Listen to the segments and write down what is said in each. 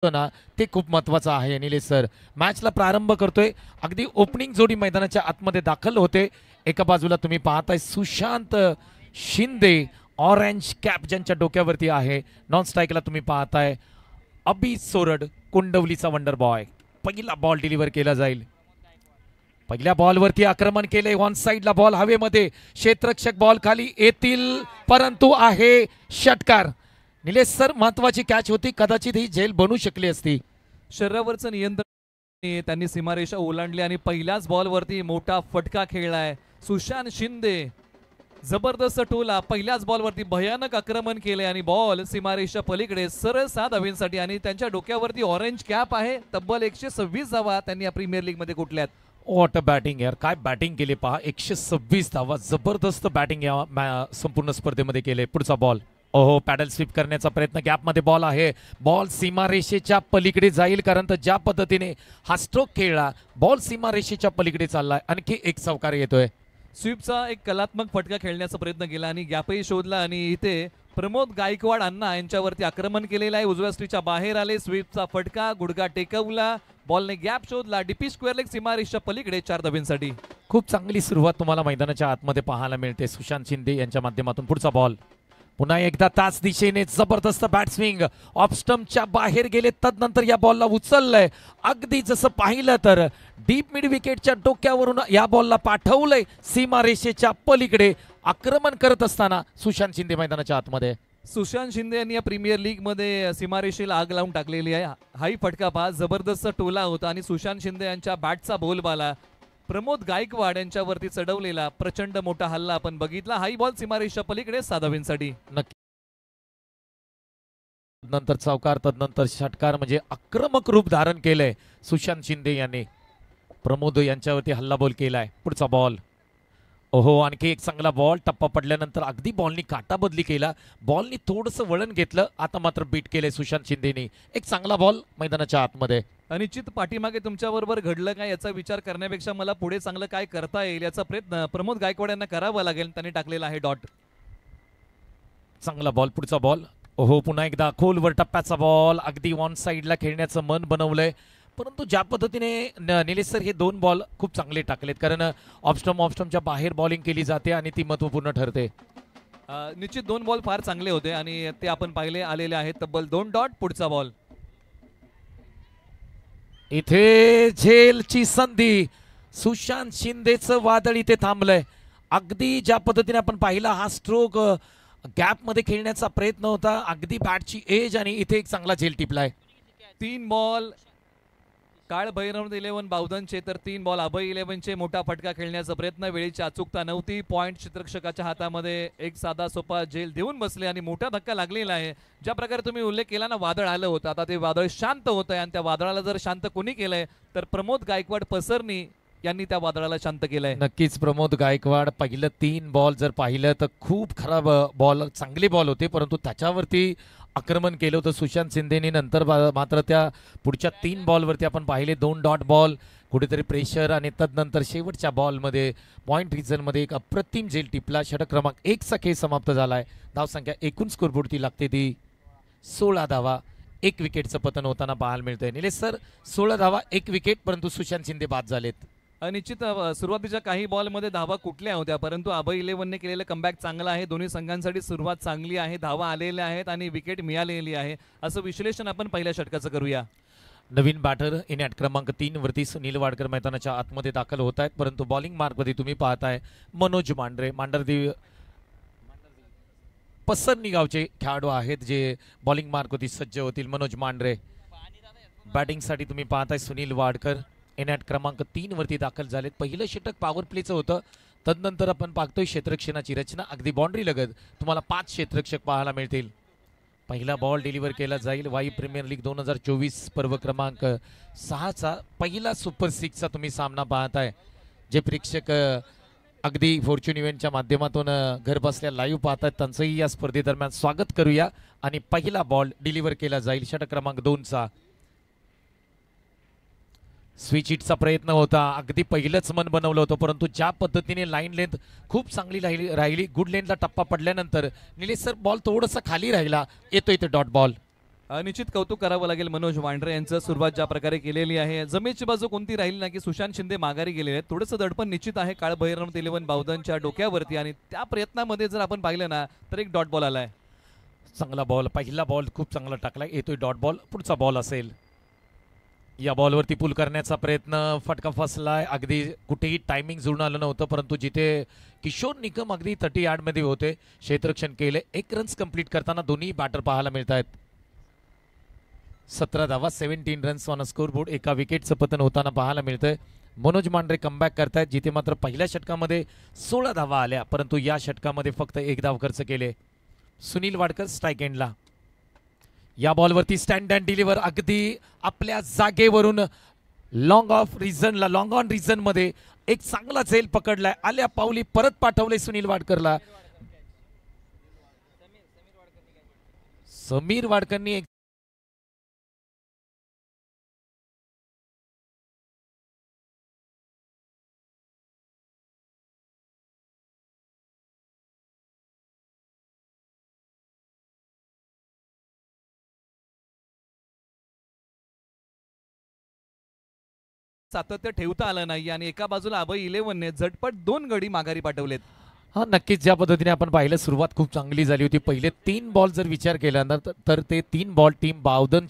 ना ते खूप महत्त्वाचं आहे निलेश सर. मॅचला प्रारंभ करतोय, अगदी ओपनिंग जोडी मैदानाच्या आतमध्ये दाखल होते. एका बाजूला तुम्ही पाहताय सुशांत शिंदे, ऑरेंज कॅप ज्यांच्या डोक्यावरती आहे. नॉन स्ट्राईकला तुम्ही पाहताय अभि सोरड, कुंडवलीचा वंडर बॉय. पहिला बॉल डिलिव्हर केला जाईल. पहिल्या बॉलवरती आक्रमण केले, ऑन साइडला बॉल हवेमध्ये, क्षेत्ररक्षक बॉल खाली येतील, परंतु आहे षटकार. निलेश सर, महत्वाची कॅच होती, कदाचित ही झेल बनू शकली असती. शरीरावरचं नियंत्रण त्यांनी सीमारेषा ओलांडली आणि पहिल्याच बॉलवरती मोठा फटका खेळलाय. सुशांत शिंदे जबरदस्त टोला, पहिल्याच बॉलवरती भयानक आक्रमण केले आणि बॉल सीमारेषा पलीकडे सरळ 7 धावांसाठी. आणि त्यांच्या डोक्यावरती ऑरेंज कॅप आहे. तब्बल 126 धावा त्यांनी या प्रीमियर लीग मध्ये कुठल्यात. वॉट अ बॅटिंग यार, काय बॅटिंग केली पहा. 126 धावा, जबरदस्त बॅटिंग या संपूर्ण स्पर्धेमध्ये केले. पुढचा बॉल, ओहो, पॅडल स्वीप करण्याचा प्रयत्न, गॅपमध्ये बॉल आहे. बॉल सीमारेषेच्या पलीकडे जाईल, कारण तर ज्या पद्धतीने हा स्ट्रोक खेळला, बॉल सीमारेषेच्या पलीकडे चाललाय. आणखी एक चौकार येतोय. स्वीपचा एक कलात्मक फटका खेळण्याचा प्रयत्न केला आणि गॅपही शोधला आणि इथे प्रमोद गायकवाड अण्णा यांच्यावरती आक्रमण केलेलं आहे. उजव्या स्ट्रीच्या बाहेर आले, स्वीपचा फटका, गुडघा टेकवला, बॉलने गॅप शोधला, डीपी स्क्वेअर लेग सीमारेषेच्या पलीकडे 4 धावांसाठी. खूप चांगली सुरुवात तुम्हाला मैदानाच्या आतमध्ये पाहायला मिळते सुशांत शिंदे यांच्या माध्यमातून. पुढचा बॉल पुन्हा एकदा त्याच दिशेने जबरदस्त बॅट स्विंग, ऑफ स्टंपच्या बाहेर गेले, तदनंतर या बॉलला उचललंय. अगदी जसं पाहिलं तर डीप मिड विकेटच्या डोक्यावरून या बॉलला पाठवलंय सीमारेषेच्या पलीकडे. आक्रमण करत असताना सुशांत शिंदे मैदानाच्या आतमध्ये. सुशांत शिंदे यांनी या प्रीमियर लीग मध्ये सीमारेषेला आग लावून टाकलेली आहे. हाही फटका पहा, जबरदस्त टोला होता आणि सुशांत शिंदे यांच्या बॅटचा बोलबाला प्रमोद गायकवाड यांच्यावरती चढवलेला प्रचंड मोठा हल्ला आपण बघितला. हाई बॉल सीमारेषेच्या पलीकडे 6 धावांसाठी. नक्की नंतर चौकार, तदनंतर षटकार, म्हणजे आक्रमक रूप धारण केलंय सुशांत शिंदे यांनी. प्रमोद यांच्यावरती हल्लाबोल केलाय. पुढचा बॉल, ओहो, आणखी एक चांगला बॉल. टप्पा पडल्यानंतर अगदी बॉलनी काटा बदली केला, बॉलनी थोडंसं वळण घेतलं, आता मात्र बीट केले सुशांत शिंदेनी. एक चांगला बॉल मैदानाच्या आतमध्ये. अनिश्चित पाठीमागे तुमच्याबरोबर घडलं काय याचा विचार करण्यापेक्षा मला पुढे चांगलं काय करता येईल याचा प्रयत्न प्रमोद गायकवाड यांना करावा लागेल. त्यांनी टाकलेला आहे डॉट. चांगला बॉल. पुढचा बॉल, ओहो, पुन्हा एकदा खोलवर टप्प्याचा बॉल. अगदी ऑन साइडला खेळण्याचं मन बनवलंय, परंतु ज्या पद्धतीने निलेश सर हे 2 बॉल खूप चांगले टाकलेत, कारण ऑफस्टमच्या बाहेर बॉलिंग केली जाते आणि ती महत्वपूर्ण ठरते. निश्चित 2 बॉल फार चांगले होते आणि ते आपण पाहिले आलेले आहेत. तब्बल 2 डॉट. पुढचा बॉल, इथे झेलची संधी. सुशांत शिंदेचं वादळ इथे थांबलंय. अगदी ज्या पद्धतीने आपण पाहिला, हा स्ट्रोक गॅप मध्ये खेळण्याचा प्रयत्न होता, अगदी बॅटची एज, आणि इथे एक चांगला झेल टिपलाय. 3 बॉल काळ भैरव 11 बावधनचे, तर 3 बॉल अभय 11चे. मोठा फटका खेळण्याचा प्रयत्न, वेळेची अचूकता नव्हती. पॉइंट क्षेत्ररक्षकाच्या हातामध्ये एक साधा सोपा झेल देऊन बसले आणि मोठा धक्का लागलेला आहे. ज्या प्रकारे तुम्ही उल्लेख केला ना, वादळ आलं होतं, आता ते वादळ शांत होत आहे आणि त्या वादळाला जर शांत कोणी केलंय तर प्रमोद गायकवाड पसरनी यांनी त्या वादळाला शांत केलंय. नक्कीच प्रमोद गायकवाड. पहिलं 3 बॉल जर पाहिलं तर खूप खराब बॉल, चांगले बॉल होते, परंतु त्याच्यावरती आक्रमण केलं होतं सुशांत शिंदेने. नंतर मात्र त्या पुढच्या 3 बॉलवरती आपण पाहिले 2 डॉट बॉल, कुठेतरी प्रेशर, आणि तदनंतर शेवटच्या बॉलमध्ये पॉइंट रिझनमध्ये एक अप्रतिम झेल टिपला. षटक क्रमांक 1 चा खेळ समाप्त झालाय. धावसंख्या एकूण स्कोरबोर्डती लागते ती 16 धावा. 1 विकेटचं पतन होताना पाहायला मिळतंय. निलेश सर, 16 धावा 1 विकेट, परंतु सुशांत शिंदे बाद झालेत. निश्चित सुरुवातीच्या काही बॉलमध्ये धावा कुठल्या होत्या, परंतु अभय 11ने केलेलं कमबॅक चांगला आहे. दोन्ही संघांसाठी सुरुवात चांगली आहे, धावा आलेल्या आहेत आणि विकेट मिळालेली आहे. असं विश्लेषण आपण पहिल्या षटकाचं करूया. नवीन बॅटर इन ॲट क्रमांक 3 वरती सुनील वाडकर मैदानाच्या आतमध्ये दाखल होत आहेत, परंतु बॉलिंग मार्कमध्ये तुम्ही पाहताय मनोज मांढरे. पसरनी गावचे खेळाडू आहेत जे बॉलिंग मार्कवरती सज्ज होतील. मनोज मांढरे. बॅटिंगसाठी तुम्ही पाहताय सुनील वाडकर इन ॲट क्रमांक 3 वरती दाखल झालेत. पहिलं षटक पॉवर प्लेचं होतं, तदनंतर आपण पाहतोय क्षेत्ररक्षणाची रचना. अगदी बाउंड्री लगत तुम्हाला 5 क्षेत्ररक्षक पाहायला मिळतील. पहिला बॉल डिलिव्हर केला जाईल. वाई प्रीमियर लीग 2024 पर्व क्रमांक 6चा पहिला सुपर 6चा तुम्ही सामना पाहताय. जे प्रेक्षक अगदी फॉर्च्यून इव्हेंटच्या माध्यमातून घर बसल्या लाईव्ह पाहतात त्यांचंही या स्पर्धेदरम्यान स्वागत करूया. आणि पहिला बॉल डिलिव्हर केला जाईल षटक क्रमांक 2चा. स्विच हिटचा प्रयत्न होता, अगदी पहिलंच मन बनवलं होतं, परंतु ज्या पद्धतीने लाईन लेंथ खूप चांगली राहिली, गुड लेंथला टप्पा पडल्यानंतर निलेश सर बॉल थोडासा खाली राहिला. येतो इथे डॉट बॉल. निश्चित कौतुक करावं लागेल मनोज वांड्रे यांचं. सुरुवात ज्या प्रकारे केलेली आहे, जमेची बाजू कोणती राहिली ना की सुशांत शिंदे माघारी गेलेले आहेत. थोडंसं दडपण निश्चित आहे काळभैरव 11 बावधनच्या डोक्यावरती, आणि त्या प्रयत्नामध्ये जर आपण पाहिलं ना तर एक डॉट बॉल आलाय. चांगला बॉल, पहिला बॉल खूप चांगला टाकलाय, येतोय डॉट बॉल. पुढचा बॉल असेल, या बॉलवरती पुल करण्याचा प्रयत्न, फटका फसलाय. अगदी कुठेही टायमिंग जुळून आलं नव्हतं, परंतु जिथे किशोर निकम अगदी 30 यार्डमध्ये होते क्षेत्ररक्षण केले. 1 रन्स कंप्लीट करताना दोन्ही बॅटर पाहायला मिळत आहेत. 17 धावा, 17 रन्स ऑन स्कोर बोर्ड. एका विकेटचं पतन होताना पाहायला मिळतंय. मनोज मांढरे कमबॅक करतायत, जिथे मात्र पहिल्या षटकामध्ये 16 धावा आल्या, परंतु या षटकामध्ये फक्त 1 धाव खर्च केले. सुनील वाडकर स्ट्राईक एंडला. या बॉलवरती स्टँड अँड डिलिव्हर, अगदी आपल्या जागेवरून लॉंग ऑन रिझन मध्ये एक चांगला झेल पकडलाय. आल्या पावली परत पाठवले सुनील वाडकरला. समीर वाडकरनी एक सातत्य ठेवता आलं नाही, आणि एका बाजूला अभय 11ने झटपट 2 गडी माघारी पाठवलेत. हा, नक्कीच ज्या पद्धतीने आपण पाहिलं सुरुवात खूप चांगली झाली होती. पहिले 3 बॉल जर विचार केला तर ते 3 बॉल टीम बावधन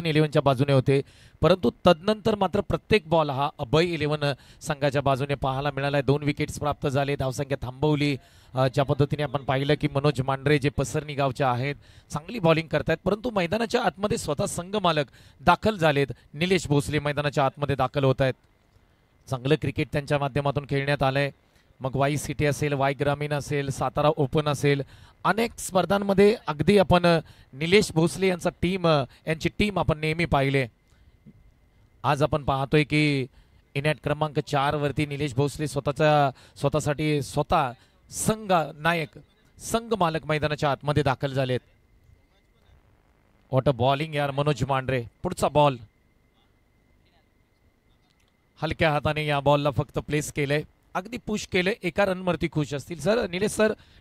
11च्या बाजूने होते, परंतु तदनंतर मात्र प्रत्येक बॉल हा अभय 11 संघाच्या बाजूने पाहायला मिळाला. 2 विकेट्स प्राप्त झाले, धावसंख्या थांबवली. ज्या पद्धतीने आपण पाहिलं की मनोज मांढरे जे पसरणी गावचे आहेत, चांगली बॉलिंग करतायत, परंतु मैदानाच्या आतमध्ये स्वतः संघ मालक दाखल झालेत. निलेश भोसले मैदानाच्या आतमध्ये दाखल होत आहेत. चांगलं क्रिकेट त्यांच्या माध्यमातून खेळण्यात आलंय. मग वाई सिटी असेल, वाई ग्रामीण असेल, सातारा ओपन असेल, अनेक स्पर्धांमध्ये अगदी आपण निलेश भोसले यांची टीम आपण नेहमी पाहिले. आज आपण पाहतोय की इनॅट क्रमांक 4 वरती निलेश भोसले स्वतःसाठी संघ मालक मैदानाच्या आतमध्ये दाखल झालेत. व्हॉट अ बॉलिंग यार मनोज मांढरे. पुढचा बॉल हलक्या हाताने या बॉलला फक्त प्लेस केलंय, अगदी पुश केलं. एका रनवरती खुश असतील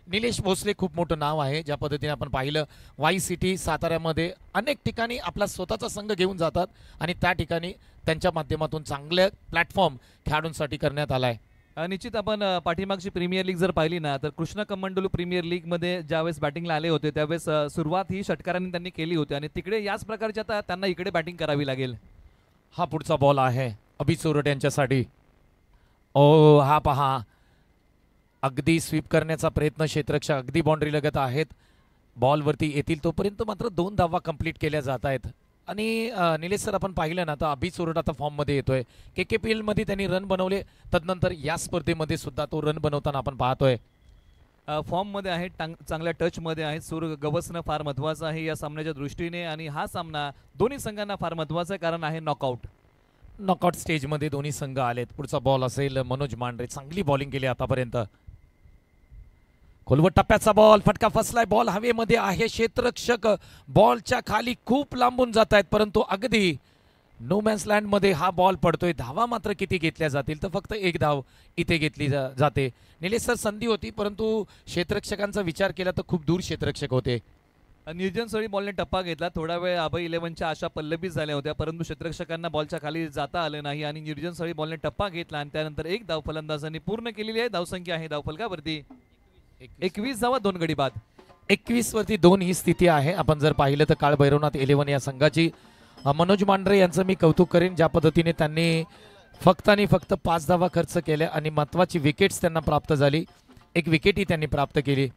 निलेश भोसले खूप मोठं नाव आहे. ज्या पद्धतीने आपण पाहिलं वाई सिटी साताऱ्यामध्ये अनेक ठिकाणी आपला स्वतःचा संघ घेऊन जातात, आणि त्या ठिकाणी त्यांच्या माध्यमातून चांगले प्लॅटफॉर्म खेळाडूंसाठी करण्यात आलाय. निश्चित आपण पाठीमागची प्रीमियर लीग जर पाहिली ना तर कृष्णा कमंडलू प्रीमियर लीग मध्ये ज्यावेळेस बॅटिंगला आले होते त्यावेळेस सुरुवात ही षटकारांनी त्यांनी केली होती, आणि तिकडे याच प्रकारच्या आता त्यांना इकडे बॅटिंग करावी लागेल. हा पुढचा बॉल आहे अभि चोरट यांच्यासाठी. ओ, हा पहा, अगदी स्वीप करण्याचा प्रयत्न, क्षेत्ररक्षक अगदी बाउंड्री लगत आहेत. बॉलवरती येतील तोपर्यंत मात्र 2 धावा कंप्लीट केल्या जात आहेत. आणि निलेश सर आपण पाहिलं ना तर अभि चोरट आता फॉर्ममध्ये येतोय. KKPL मध्ये त्यांनी रन बनवले, तदनंतर या स्पर्धेमध्ये सुद्धा तो रन बनवताना आपण पाहतोय. फॉर्म मध्ये आहे, चांगल्या टच मध्ये आहे. सूर गवसणं फार महत्वाचं आहे या सामन्याच्या दृष्टीने, आणि हा सामना दोन्ही संघांना फार महत्वाचा आहे, कारण आहे नॉकआउट स्टेजमध्ये दोन्ही संघ आलेत. पुढचा बॉल असेल मनोज मांढरे. चांगली बॉलिंग केली आतापर्यंत. खोलवर टप्प्याचा बॉल, फटका फसलाय. बॉल हवेमध्ये आहे, क्षेत्ररक्षक बॉलच्या खाली खूप लांबून जात आहेत, परंतु अगदी नो मॅन्स लँड मध्ये हा बॉल पडतोय. धावा मात्र किती घेतल्या जातील तर फक्त 1 धाव इथे घेतली जाते. निलेश सर, संधी होती, परंतु क्षेत्ररक्षकांचा विचार केला तर खूप दूर क्षेत्ररक्षक होते. निर्जन सळी बॉलने टप्पा घेतला. थोडा वेळ अभय 11च्या आशा पल्लवीत झाल्या होत्या, परंतु क्षेत्ररक्षकांना बॉलच्या खाली जाता आलं नाही, आणि निर्जन सळी बॉलने टप्पा घेतला, आणि त्यानंतर 1 धाव फलंदाजांनी पूर्ण केलेली आहे. धावसंख्या आहे धावफलकावरती 21 धावा 2 गडी बाद. 21 वरती 2 ही स्थिती आहे. आपण जर पाहिलं तर काळभैरवनाथ 11 या संघाची. मनोज मांढरे यांचं मी कौतुक करेन, ज्या पद्धतीने त्यांनी फक्त 5 धावा खर्च केल्या, आणि महत्वाची विकेट्स त्यांना प्राप्त झाली. 1 विकेटही त्यांनी प्राप्त केली.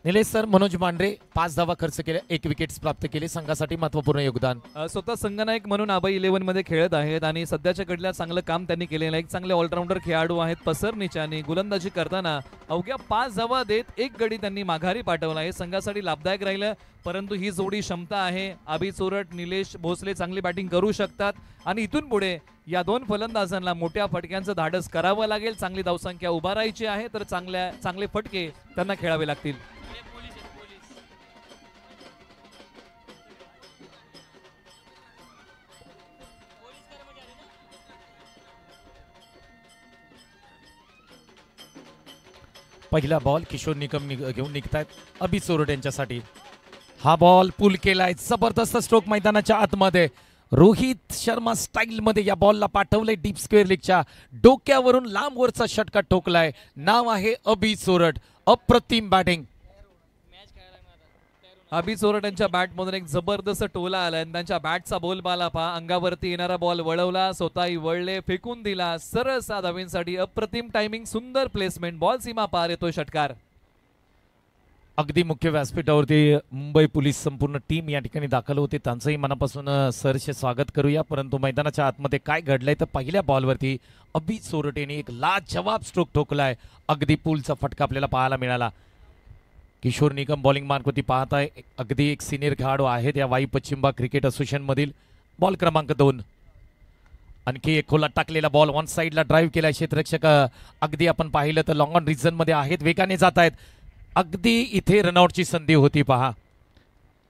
निलेश सर, मनोज मांढरे 5 धावा खर्च केल्या, 1 विकेट्स प्राप्त केले, संघासाठी महत्वपूर्ण योगदान. स्वतः संघनायक म्हणून अभय 11 मध्ये खेळत आहेत, आणि सध्याच्या घडीला चांगलं काम त्यांनी केलेलं आहे. एक चांगले ऑलराऊंडर खेळाडू आहेत. पसरणीच्या आणि गोलंदाजी करताना अवघ्या 5 धावा देत 1 गडी त्यांनी माघारी पाठवला. हे संघासाठी लाभदायक राहिलं, परंतु ही जोडी क्षमता आहे. अभि चोरट, निलेश भोसले चांगली बॅटिंग करू शकतात, आणि इथून पुढे या 2 फलंदाजांना मोठ्या फटक्यांचं धाडस करावं लागेल. चांगली धावसंख्या उभारायची आहे, तर चांगले फटके त्यांना खेळावे लागतील. पहिला बॉल किशोर निकम घेऊन निघतायत अभि चोरट यांच्यासाठी. हा बॉल पुल केलाय, जबरदस्त स्ट्रोक मैदानाच्या आतमध्ये. रोहित शर्मा स्टाईल मध्ये या बॉलला पाठवलंय डीप स्क्वेअर लेगच्या डोक्यावरून लांबवरचा षटका ठोकलाय. नाव आहे अभि सोरठ. अप्रतिम बॅटिंग. अभि चोरट यांच्या बॅटमधून एक जबरदस्त टोला आलाय. त्यांच्या बॅटचा बोलबाला पहा. अंगावरती येणारा बॉल वळवला, स्वतःही वळले, फेकून दिला सरळ सा धावींसाठी. अप्रतिम टायमिंग, सुंदर प्लेसमेंट, बॉल सीमा पार येतोय षटकार. अगदी मुख्य व्यासपीठावरती मुंबई पोलीस संपूर्ण टीम या ठिकाणी दाखल होते. त्यांचंही मनापासून सरसे स्वागत करूया. परंतु मैदानाच्या आतमध्ये काय घडलंय तर पहिल्या बॉलवरती अभि सोरट यांनी एक लाजवाब स्ट्रोक ठोकलाय. अगदी पूलचा फटका आपल्याला पाहायला मिळाला. किशोर निकम बॉलिंग मार्कवरती पाहताय. अगदी एक सिनियर खेळाडू आहेत या वाई पश्चिम भाग क्रिकेट असोसिएशन मधील. बॉल क्रमांक 2. आणखी एक खोला टाकलेला बॉल ऑन साईडला ड्राईव्ह केला. क्षेत्ररक्षक अगदी आपण पाहिलं तर लॉंग ऑन रिझन मध्ये आहेत, वेगाने जात आहेत. अगदी इथे रनआउटची संधी होती पहा.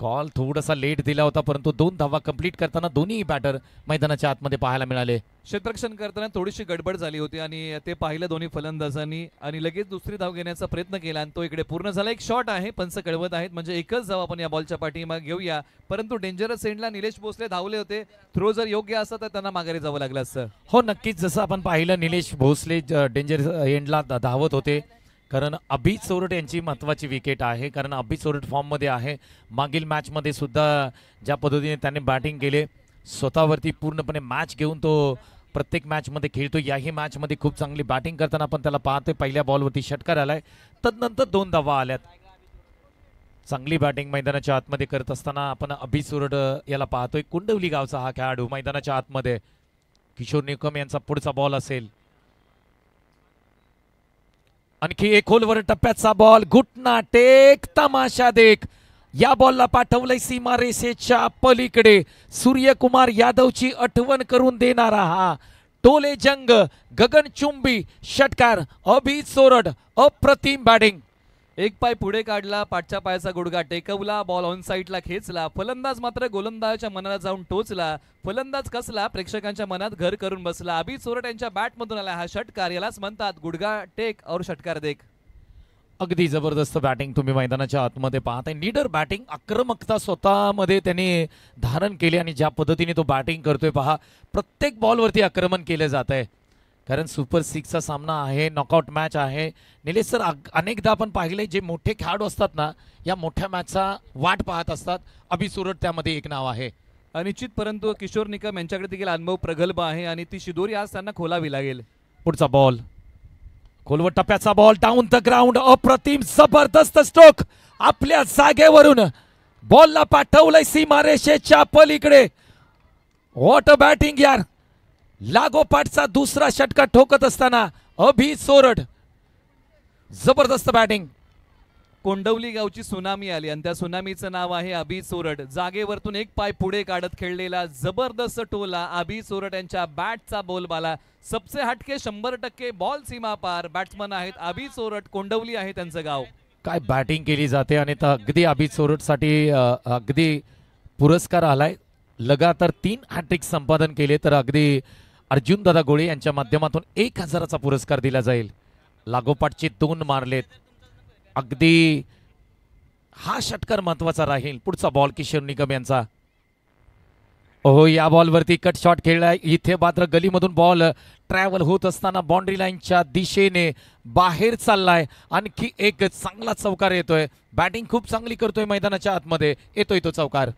कॉल थोडासा लेट दिला होता, परंतु 2 धावा कंप्लीट करताना दोन्ही बॅटर मैदानाच्या आतमध्ये पाहायला मिळाले. क्षेत्ररक्षण करताना थोडीशी गडबड झाली होती आणि ते पाहिलं दोन्ही फलंदाजांनी आणि लगेच दुसरी धाव घेण्याचा प्रयत्न केला आणि तो इकडे पूर्ण झाला. एक शॉट आहे, पंच कळवत आहेत, म्हणजे एकच धाव आपण या बॉलच्या पाठीमागे घेऊया. परंतु डेंजरस एंडला निलेश भोसले धावले होते. थ्रो जर योग्य असता तर त्यांना माघारी जावं लागलं असतं. हो नक्कीच, जसं आपण पाहिलं निलेश भोसले डेंजर एंडला धावत होते. कारण अभि सोरठ यांची महत्त्वाची विकेट आहे. कारण अभि सोरठ फॉर्ममध्ये आहे. मागील मॅचमध्ये सुद्धा ज्या पद्धतीने त्याने बॅटिंग केले, स्वतःवरती पूर्णपणे मॅच घेऊन तो प्रत्येक मॅचमध्ये खेळतो. याही मॅचमध्ये खूप चांगली बॅटिंग करताना आपण त्याला पाहतोय. पहिल्या बॉलवरती षटकार आलाय, तदनंतर 2 धावा आल्यात. चांगली बॅटिंग मैदानाच्या आतमध्ये करत असताना आपण अभि सोरठ याला पाहतोय. कुंडवली गावचा हा खेळाडू मैदानाच्या आतमध्ये. किशोर निकम यांचा पुढचा बॉल असेल. आणखी एक खोलवर टप्प्याचा बॉल. घुटना टेक, तमाशा देख. या बॉलला पाठवलंय सीमा रेषेच्या पलीकडे. सूर्यकुमार यादवची आठवण करून देणारा हा टोले जंग गगनचुंबी षटकार. अभि सोरठ अप्रतिम बॅटिंग. एक पाय पुढे काढला, पाठच्या पायाचा गुडघा टेकवला, बॉल ऑन साईडला खेचला. फलंदाज मात्र गोलंदाजाच्या मनाला जाऊन टोचला. फलंदाज कसला, प्रेक्षकांच्या मनात घर करून बसला. अभि सोरठ यांच्या बॅटमधून आला हा षटकार. यालाच म्हणतात गुडघा टेक और षटकार देख. अगदी जबरदस्त बॅटिंग तुम्ही मैदानाच्या आतमध्ये पाहताय. नीडर बॅटिंग, आक्रमकता स्वतःमध्ये त्याने धारण केली आणि ज्या पद्धतीने तो बॅटिंग करतोय पहा. प्रत्येक बॉलवरती आक्रमण केलं जात आहे. कारण सुपर 6चा सामना आहे, नॉकआउट मॅच आहे. निलेश सर, अनेकदा आपण पाहिले जे मोठे खेळाडू असतात ना, या मोठ्या मॅचचा वाट पाहत असतात. अभि सोरठ त्यामध्ये एक नाव आहे. अनिश्चित, परंतु किशोर निकम यांच्याकडे देखील अनुभव प्रगल्भ आहे आणि ती शिदोरी आज त्यांना खोलावी लागेल. पुढचा बॉल, खोलवर टप्प्याचा बॉल, डाऊन द ग्राउंड. अप्रतिम जबरदस्त स्ट्रोक. आपल्या जागेवरून बॉलला पाठवलंय सीमारेषेच्या पलीकडे. व्हॉट अ बॅटिंग यार. लागोपाठचा दुसरा षटका ठोकत असताना अभि सोरठ. जबरदस्त बॅटिंग. कोंडवली गावची सुनामी आली आणि त्या सुनामीचं नाव आहे अभि सोरठ. जागेवरतून एक पाय पुढे काढत खेळलेला जबरदस्त टोला. अभि सोरठ यांच्या बॅटचा बोलबाला. सबसे हटके 100% बॉल सीमा पार. बॅट्समन आहेत अभि सोरठ, कोंडवली आहे त्यांचं गाव. काय बॅटिंग केली जाते आणि अगदी अभि सोरठ साठी अगदी पुरस्कार आलाय. लगातार 3 हॅट्रिक संपादन केले तर अगदी अर्जुन दादा गोळे यांच्या माध्यमातून 1000चा पुरस्कार दिला जाईल. लागोपाठचे 2 मारलेत. अगदी हा षटकार महत्वाचा राहील. पुढचा बॉल किशोर निकम यांचा. ओहो, या बॉलवरती कट शॉट खेळलाय. इथे मात्र गलीमधून बॉल ट्रॅव्हल होत असताना बाउंड्री लाईनच्या दिशेने बाहेर चाललाय. आणखी एक चांगला चौकार येतोय. बॅटिंग खूप चांगली करतोय मैदानाच्या आतमध्ये. येतोय तो चौकार.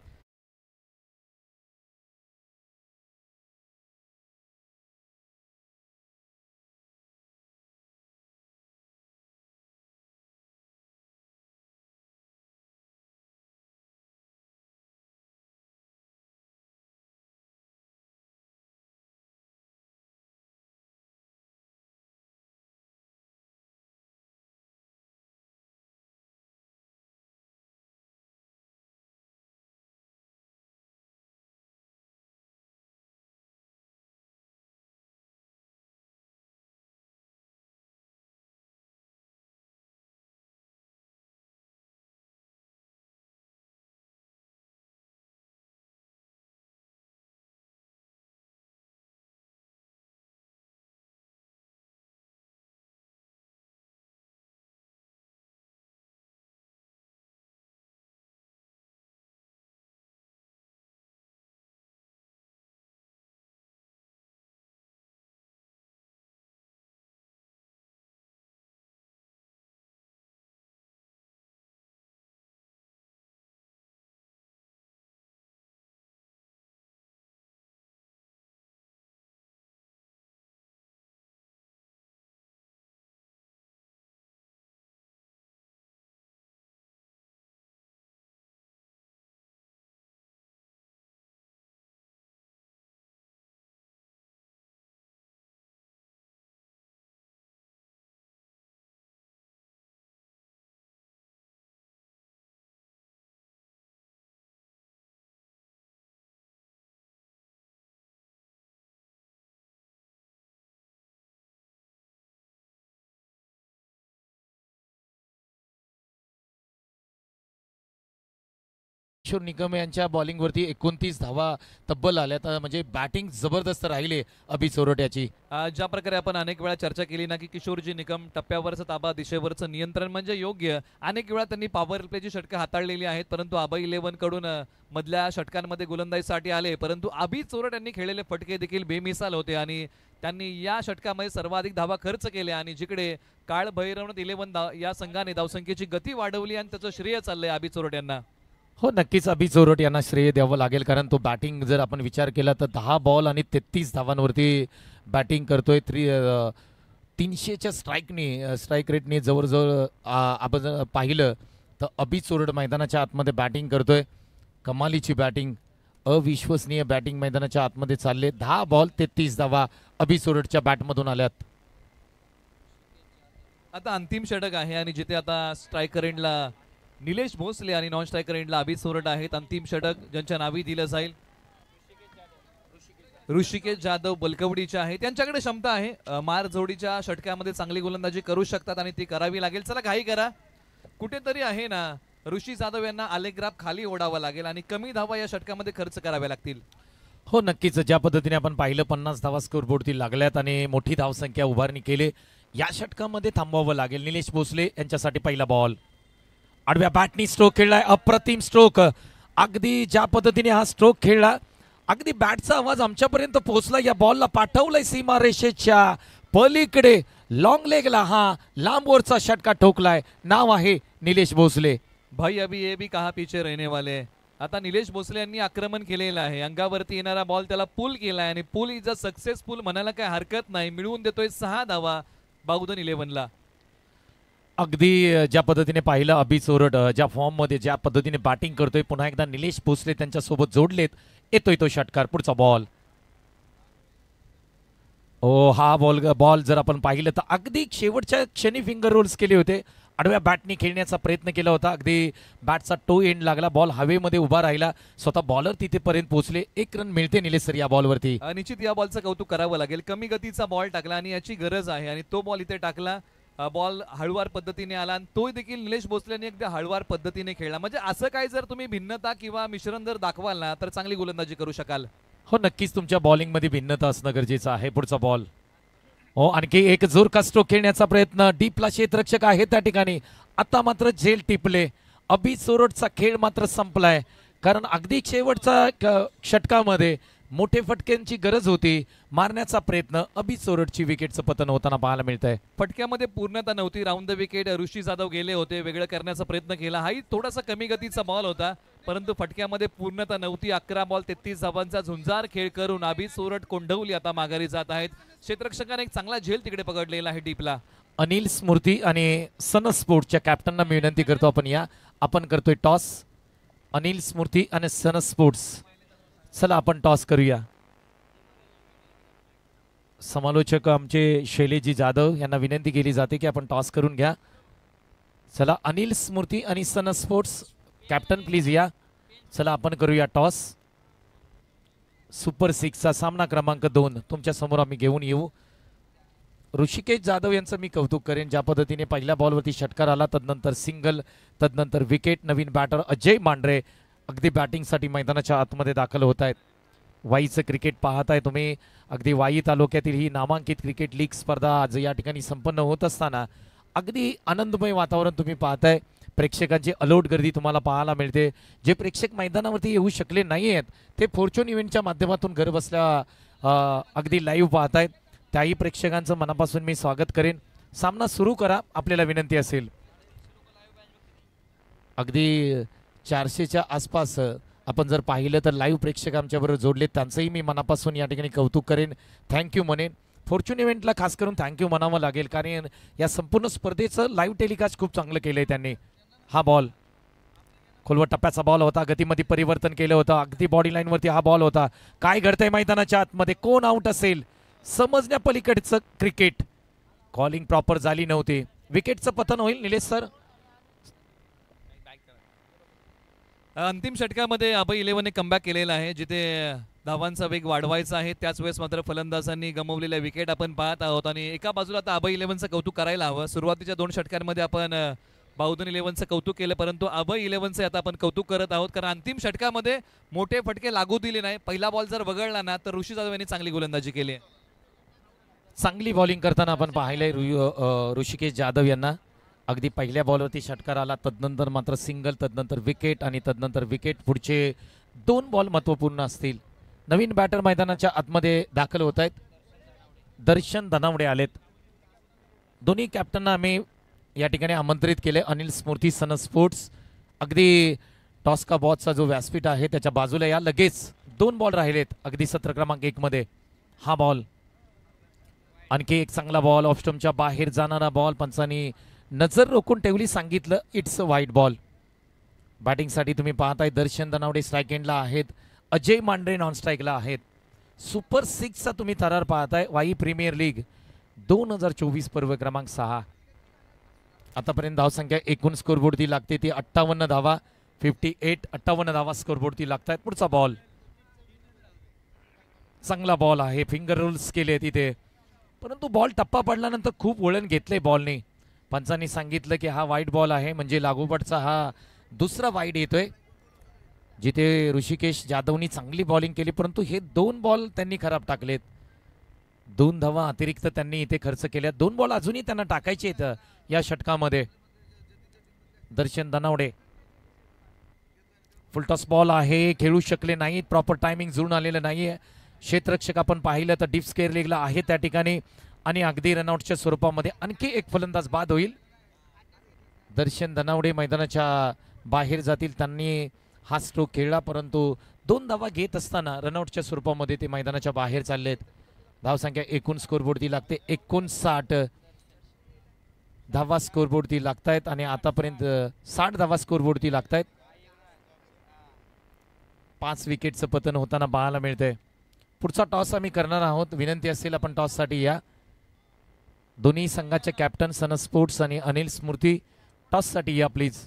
किशोर निकम यांच्या बॉलिंगवरती 29 धावा तब्बल आल्या. तर म्हणजे बॅटिंग जबरदस्त राहिले अभि चोरट याची. ज्या प्रकारे आपण अनेक वेळा चर्चा केली ना की किशोरजी निकम टप्प्यावरचा ताबा, दिशेवरचं नियंत्रण म्हणजे योग्य. अनेक वेळा त्यांनी पॉवर प्लेची षटकं हाताळलेली आहेत, परंतु आबा 11 कडून मधल्या षटकांमध्ये गोलंदाजीसाठी आले, परंतु अभि चोरट यांनी खेळलेले फटके देखील बेमिसाल होते आणि त्यांनी या षटकामध्ये सर्वाधिक धावा खर्च केल्या. आणि जिकडे काळ भैरवनाथ 11 या संघाने धावसंख्येची गती वाढवली आणि त्याचं श्रेय चाललंय अभि चोरट यांना. हो, नक्कीच अभि चोरट यांना श्रेय द्यावं लागेल, कारण तो बॅटिंग जर आपण विचार केला तर 10 बॉल आणि 33 धावांवरती बॅटिंग करतोय. 300च्या स्ट्राईक रेटने जवळजवळ आपण जर पाहिलं तर अभि चोरट मैदानाच्या आतमध्ये बॅटिंग करतोय. कमालीची बॅटिंग, अविश्वसनीय बॅटिंग मैदानाच्या आतमध्ये चालले. 10 बॉल 33 धावा अभि चोरटच्या बॅटमधून आल्यात. आता अंतिम षटक आहे आणि जिथे आता स्ट्रायकर एंडला निलेश भोसले आणि नॉन स्ट्रायकर एंडला अभि चोरट आहेत. अंतिम षटक ज्यांच्या नावी दिलं जाईल ऋषिकेश जाधव बलकवडीचे आहे. त्यांच्याकडे क्षमता आहे, मार जोडीच्या षटकामध्ये चांगली गोलंदाजी करू शकतात आणि ती करावी लागेल. चला घाई करा, कुठेतरी आहे ना ऋषी जाधव यांना आलेग्राफ खाली ओढावा लागेल आणि कमी धावा या षटकामध्ये खर्च कराव्या लागतील. हो, नक्कीच. ज्या पद्धतीने आपण पाहिलं 50 धावा स्कोरबोर्डती लागल्यात आणि मोठी धावसंख्या उभारणी केली, या षटकामध्ये थांबवावं लागेल. निलेश भोसले यांच्यासाठी पहिला बॉल. आडव्या बॅटनी स्ट्रोक खेळलाय, अप्रतिम स्ट्रोक. अगदी ज्या पद्धतीने हा स्ट्रोक खेळला, अगदी बॅटचा आवाज आमच्यापर्यंत पोहोचला. या बॉलला पाठवलंय सीमा रेषेच्या पलीकडे, लॉंग लेगला हा लांबवरचा षटका ठोकलाय. नाव आहे निलेश भोसले. भाई अभी ये भी कहा पीछे रहने वाले. आता निलेश भोसले यांनी आक्रमण केलेलं आहे, अंगावरती येणारा बॉल त्याला पुल केलाय आणि पुल इज अ सक्सेसफुल म्हणायला काही हरकत नाही. मिळवून देतोय 6 धावा बावधन 11ला. अगदी ज्या पद्धतीने पाहिलं अभि चोरट ज्या फॉर्ममध्ये ज्या पद्धतीने बॅटिंग करतोय, पुन्हा एकदा निलेश भोसले त्यांच्यासोबत जोडलेत. येतोय तो षटकार. पुढचा बॉल. हा बॉल जर आपण पाहिलं तर अगदी शेवटच्या क्षणी फिंगर रोल्स केले होते. आडव्या बॅटने खेळण्याचा प्रयत्न केला होता, अगदी बॅटचा टो एंड लागला, बॉल हवेमध्ये उभा राहिला, स्वतः बॉलर तिथेपर्यंत पोहोचले. 1 रन मिळते निलेश सर या बॉलवरती. निश्चित या बॉलचं कौतुक करावं लागेल. कमी गतीचा बॉल टाकला आणि याची गरज आहे आणि तो बॉल इथे टाकला. बॉल हळुवार पद्धतीने आला आणि तो देखील निलेश भोसलेने अगदी हळुवार पद्धतीने खेळला. म्हणजे असं काही जर तुम्ही भिन्नता किंवा मिश्रण जर दाखवाल ना तर चांगली गोलंदाजी करू शकाल. हो, नक्कीच तुमच्या बॉलिंग मध्ये भिन्नता असणं गरजेचं आहे. पुढचा बॉल. हो, आणखी एक जोरका स्ट्रोक खेळण्याचा प्रयत्न. डीपला क्षेत्ररक्षक आहे त्या ठिकाणी. आता मात्र झेल टिपले. अभि चोरटचा खेळ मात्र संपलाय, कारण अगदी शेवटचा षटकामध्ये मोठे फटक्यांची गरज होती. मारण्याचा प्रयत्न, अभि चोरटची विकेटचं पतन होताना पाहायला मिळतंय. फटक्यामध्ये पूर्णता नव्हती. राऊंड द विकेट ऋषी जाधव गेले होते, वेगळं करण्याचा प्रयत्न केला. हाही थोडासा कमी गतीचा बॉल होता, परंतु फटक्यामध्ये पूर्णता नव्हती. 11 बॉल 33 धावांचा झुंजार खेळ करून अभि चोरट कोंढवली आता माघारी जात आहेत. क्षेत्ररक्षकाने एक चांगला झेल तिकडे पकडलेला आहे डीपला. अनिल स्मृती आणि सन स्पोर्ट्सच्या कॅप्टनना मी विनंती करतो, आपण करतोय टॉस. अनिल स्मृती आणि सन स्पोर्ट्स, चला आपण टॉस करूया. समालोचक आमचे शैलेजी जाधव यांना विनंती केली जाते की आपण टॉस करून घ्या. चला, अनिल स्मृती आणि सन स्पोर्ट्स कॅप्टन प्लीज या. चला आपण करूया टॉस. सुपर 6चा सामना क्रमांक 2 तुमच्या समोर आम्ही घेऊन येऊ. ऋषिकेश जाधव यांचं मी कौतुक करेन, ज्या पद्धतीने पहिल्या बॉलवरती षटकार आला, तदनंतर सिंगल, तदनंतर विकेट. नवीन बॅटर अजय मांढरे अगदी बॅटिंगसाठी मैदानाच्या आतमध्ये दाखल होत आहेत. वाईचं क्रिकेट पाहताय तुम्ही. अगदी वाई तालुक्यातील ही नामांकित क्रिकेट लीग स्पर्धा आज या ठिकाणी संपन्न होत असताना अगदी आनंदमय वातावरण तुम्ही पाहताय. प्रेक्षकांची अलोट गर्दी तुम्हाला पाहायला मिळते. जे प्रेक्षक मैदानावरती येऊ शकले नाही आहेत ते फॉर्च्यून इव्हेंटच्या माध्यमातून घर बसल्या अगदी लाईव्ह पाहतायत. त्याही प्रेक्षकांचं मनापासून मी स्वागत करेन. सामना सुरू करा, आपल्याला विनंती असेल. अगदी 400च्या आसपास आपण जर पाहिलं तर लाईव्ह प्रेक्षक आमच्याबरोबर जोडले, त्यांचंही मी मनापासून या ठिकाणी कौतुक करेन, थँक्यू म्हणेन. फॉर्च्यून इव्हेंटला खास करून थँक्यू म्हणावं लागेल, कारण या संपूर्ण स्पर्धेचं लाईव्ह टेलिकास्ट खूप चांगलं केलंय त्यांनी. हा बॉल खोलवट टप्प्याचा बॉल होता, गतीमध्ये परिवर्तन केलं होतं, अगदी बॉडी लाईनवरती हा बॉल होता. काय घडतंय मैदानाच्या आतमध्ये, कोण आउट असेल समजण्या पलीकडचं क्रिकेट. कॉलिंग प्रॉपर झाली नव्हती, विकेटचं पतन होईल निलेश सर. अंतिम षटकामध्ये अभय 11ने कमबॅक केलेला आहे, जिथे धावांचा वेग वाढवायचा आहे. त्याच वेळेस मात्र फलंदाजांनी गमावलेल्या विकेट आपण पाहत आहोत आणि एका बाजूला आता अभय 11चं कौतुक करायला हवं. सुरुवातीच्या 2 षटकांमध्ये आपण बाहुधन 11चं कौतुक केलं, परंतु अभय 11चं आता आपण कौतुक करत आहोत, कारण अंतिम षटकामध्ये मोठे फटके लागू दिले नाही. पहिला बॉल जर वगळला ना तर ऋषी जाधव यांनी चांगली गोलंदाजी केली आहे. चांगली बॉलिंग करताना आपण पाहिलंय ऋषिकेश जाधव यांना. अगदी पहिल्या बॉलवरती षटकार आला, तदनंतर मात्र सिंगल, तदनंतर विकेट आणि तदनंतर विकेट. पुढचे 2 बॉल महत्त्वपूर्ण असतील. नवीन बॅटर मैदानाच्या आतमध्ये दाखल होत आहेत. दर्शन धनावडे आलेत. दोन्ही कॅप्टनना आम्ही या ठिकाणी आमंत्रित केले. अनिल स्मृती सन स्पोर्ट्स, अगदी टॉस का बॉलचा जो व्यासपीठ आहे त्याच्या बाजूला या. लगेच 2 बॉल राहिलेत अगदी सत्र क्रमांक 1 मध्ये. हा बॉल, आणखी एक चांगला बॉल, ऑफस्टम्पच्या बाहेर जाणारा बॉल. पंचांनी नजर रोखून ठेवली, सांगितलं इट्स अ वाईट बॉल. बॅटिंगसाठी तुम्ही पाहताय दर्शन धनावडे स्ट्राईक एंडला आहेत, अजय मांढरे नॉन स्ट्राईकला आहेत. सुपर 6चा तुम्ही थरार पाहताय. वाई प्रीमियर लीग 2024 पर्व क्रमांक 6. आतापर्यंत धावसंख्या एकूण स्कोरबोर्डती लागते ती 58 धावा. 58 धावा स्कोरबोर्डती लागतात. पुढचा बॉल, चांगला बॉल आहे. फिंगर रोल्स केले तिथे, परंतु बॉल टप्पा पडल्यानंतर खूप वळण घेतले बॉलने. पंचांनी सांगितलं की हा वाईट बॉल आहे, म्हणजे लागोपाठचा हा दुसरा वाईट येतोय. जिथे ऋषिकेश जाधवनी चांगली बॉलिंग केली, परंतु हे 2 बॉल त्यांनी खराब टाकलेत. 2 धावा अतिरिक्त त्यांनी इथे खर्च केल्या. 2 बॉल अजूनही त्यांना टाकायचे आहेत या षटकामध्ये. दर्शन धनावडे, फुलटॉस बॉल आहे, खेळू शकले नाहीत. प्रॉपर टायमिंग जुळून आलेलं नाहीये. क्षेत्ररक्षक आपण पाहिलं तर डीप स्क्वेअर लेगला आहे त्या ठिकाणी, आणि अगदी रनआउटच्या स्वरूपामध्ये आणखी एक फलंदाज बाद होईल. दर्शन धनावडे मैदानाच्या बाहेर जातील. त्यांनी हा स्ट्रोक खेळला, परंतु 2 धावा घेत असताना रनआउटच्या स्वरूपामध्ये ते मैदानाच्या बाहेर चाललेत. धावसंख्या एकूण स्कोरबोर्डती लागते 59 धावा स्कोरबोर्डती लागतायत, आणि आतापर्यंत 60 धावा स्कोरबोर्डती लागतायत. 5 विकेटचं पतन होताना पाहायला मिळतंय. पुढचा टॉस आम्ही करणार आहोत. विनंती असेल आपण टॉससाठी या. दोन्ही संघाचे कॅप्टन सन स्पोर्ट्स आणि अनिल स्मृती, टॉससाठी या प्लीज.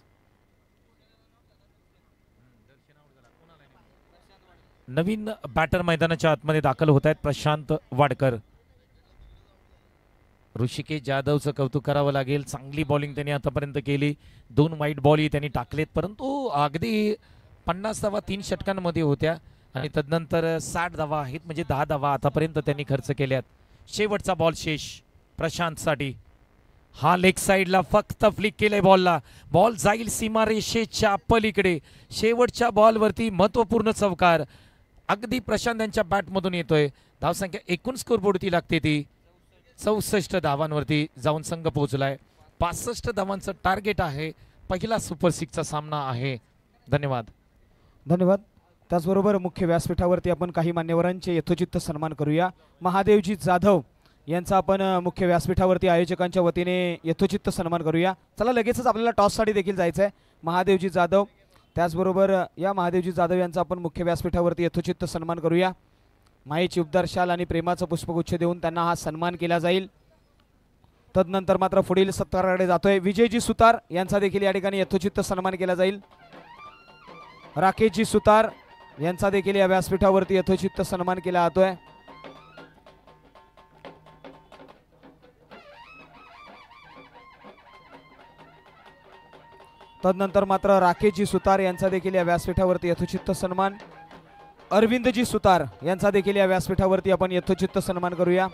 नवीन बॅटर मैदानाच्या आतमध्ये दाखल होत आहेत प्रशांत वाडकर. ऋषिकेश जाधवचं कौतुक करावं लागेल. चांगली बॉलिंग त्यांनी आतापर्यंत केली. 2 वाईट बॉलही त्यांनी टाकलेत, परंतु अगदी 50 धावा 3 षटकांमध्ये होत्या, आणि तदनंतर 60 धावा आहेत, म्हणजे 10 धावा आतापर्यंत त्यांनी खर्च केल्यात. शेवटचा बॉल शेष प्रशांतसाठी. हा लेग साईडला फक्त फ्लिक केलंय बॉलला. बॉल जाईल सीमारेषेच्या पलीकडे. शेवटच्या बॉलवरती महत्वपूर्ण चौकार अगदी प्रशांत यांच्या बॅटमधून येतोय. धावसंख्या एकूण स्कोरबोर्डती लागते ती 64 धावांवरती जाऊन संघ पोहोचलाय. 65 धावांचं टार्गेट आहे. पहिला सुपर 6चा सामना आहे. धन्यवाद. धन्यवाद. त्याचबरोबर मुख्य व्यासपीठावरती आपण काही मान्यवरांचे यथोचित सन्मान करूया. महादेवजी जाधव यांचा आपण मुख्य व्यासपीठावरती आयोजकांच्या वतीने यथोचित सन्मान करूया. चला, लगेचच आपल्याला टॉससाठी देखील जायचं आहे. महादेवजी जाधव, त्याचबरोबर या महादेवजी जाधव यांचा आपण मुख्य व्यासपीठावरती यथोचित सन्मान करूया. मायेची उबदार शाल आणि प्रेमाचं पुष्पगुच्छ देऊन त्यांना हा सन्मान केला जाईल. तदनंतर मात्र पुढील सत्काराकडे जातोय. विजयजी सुतार यांचा देखील या ठिकाणी यथोचित सन्मान केला जाईल. राकेशजी सुतार यांचा देखील या व्यासपीठावरती यथोचित सन्मान केला जातोय. तदनंतर मात्र राकेशजी सुतार यांचा देखील या व्यासपीठावरती यथोचित सन्मान. अरविंदजी सुतार यांचा देखील या व्यासपीठावरती आपण यथोचित सन्मान करूया.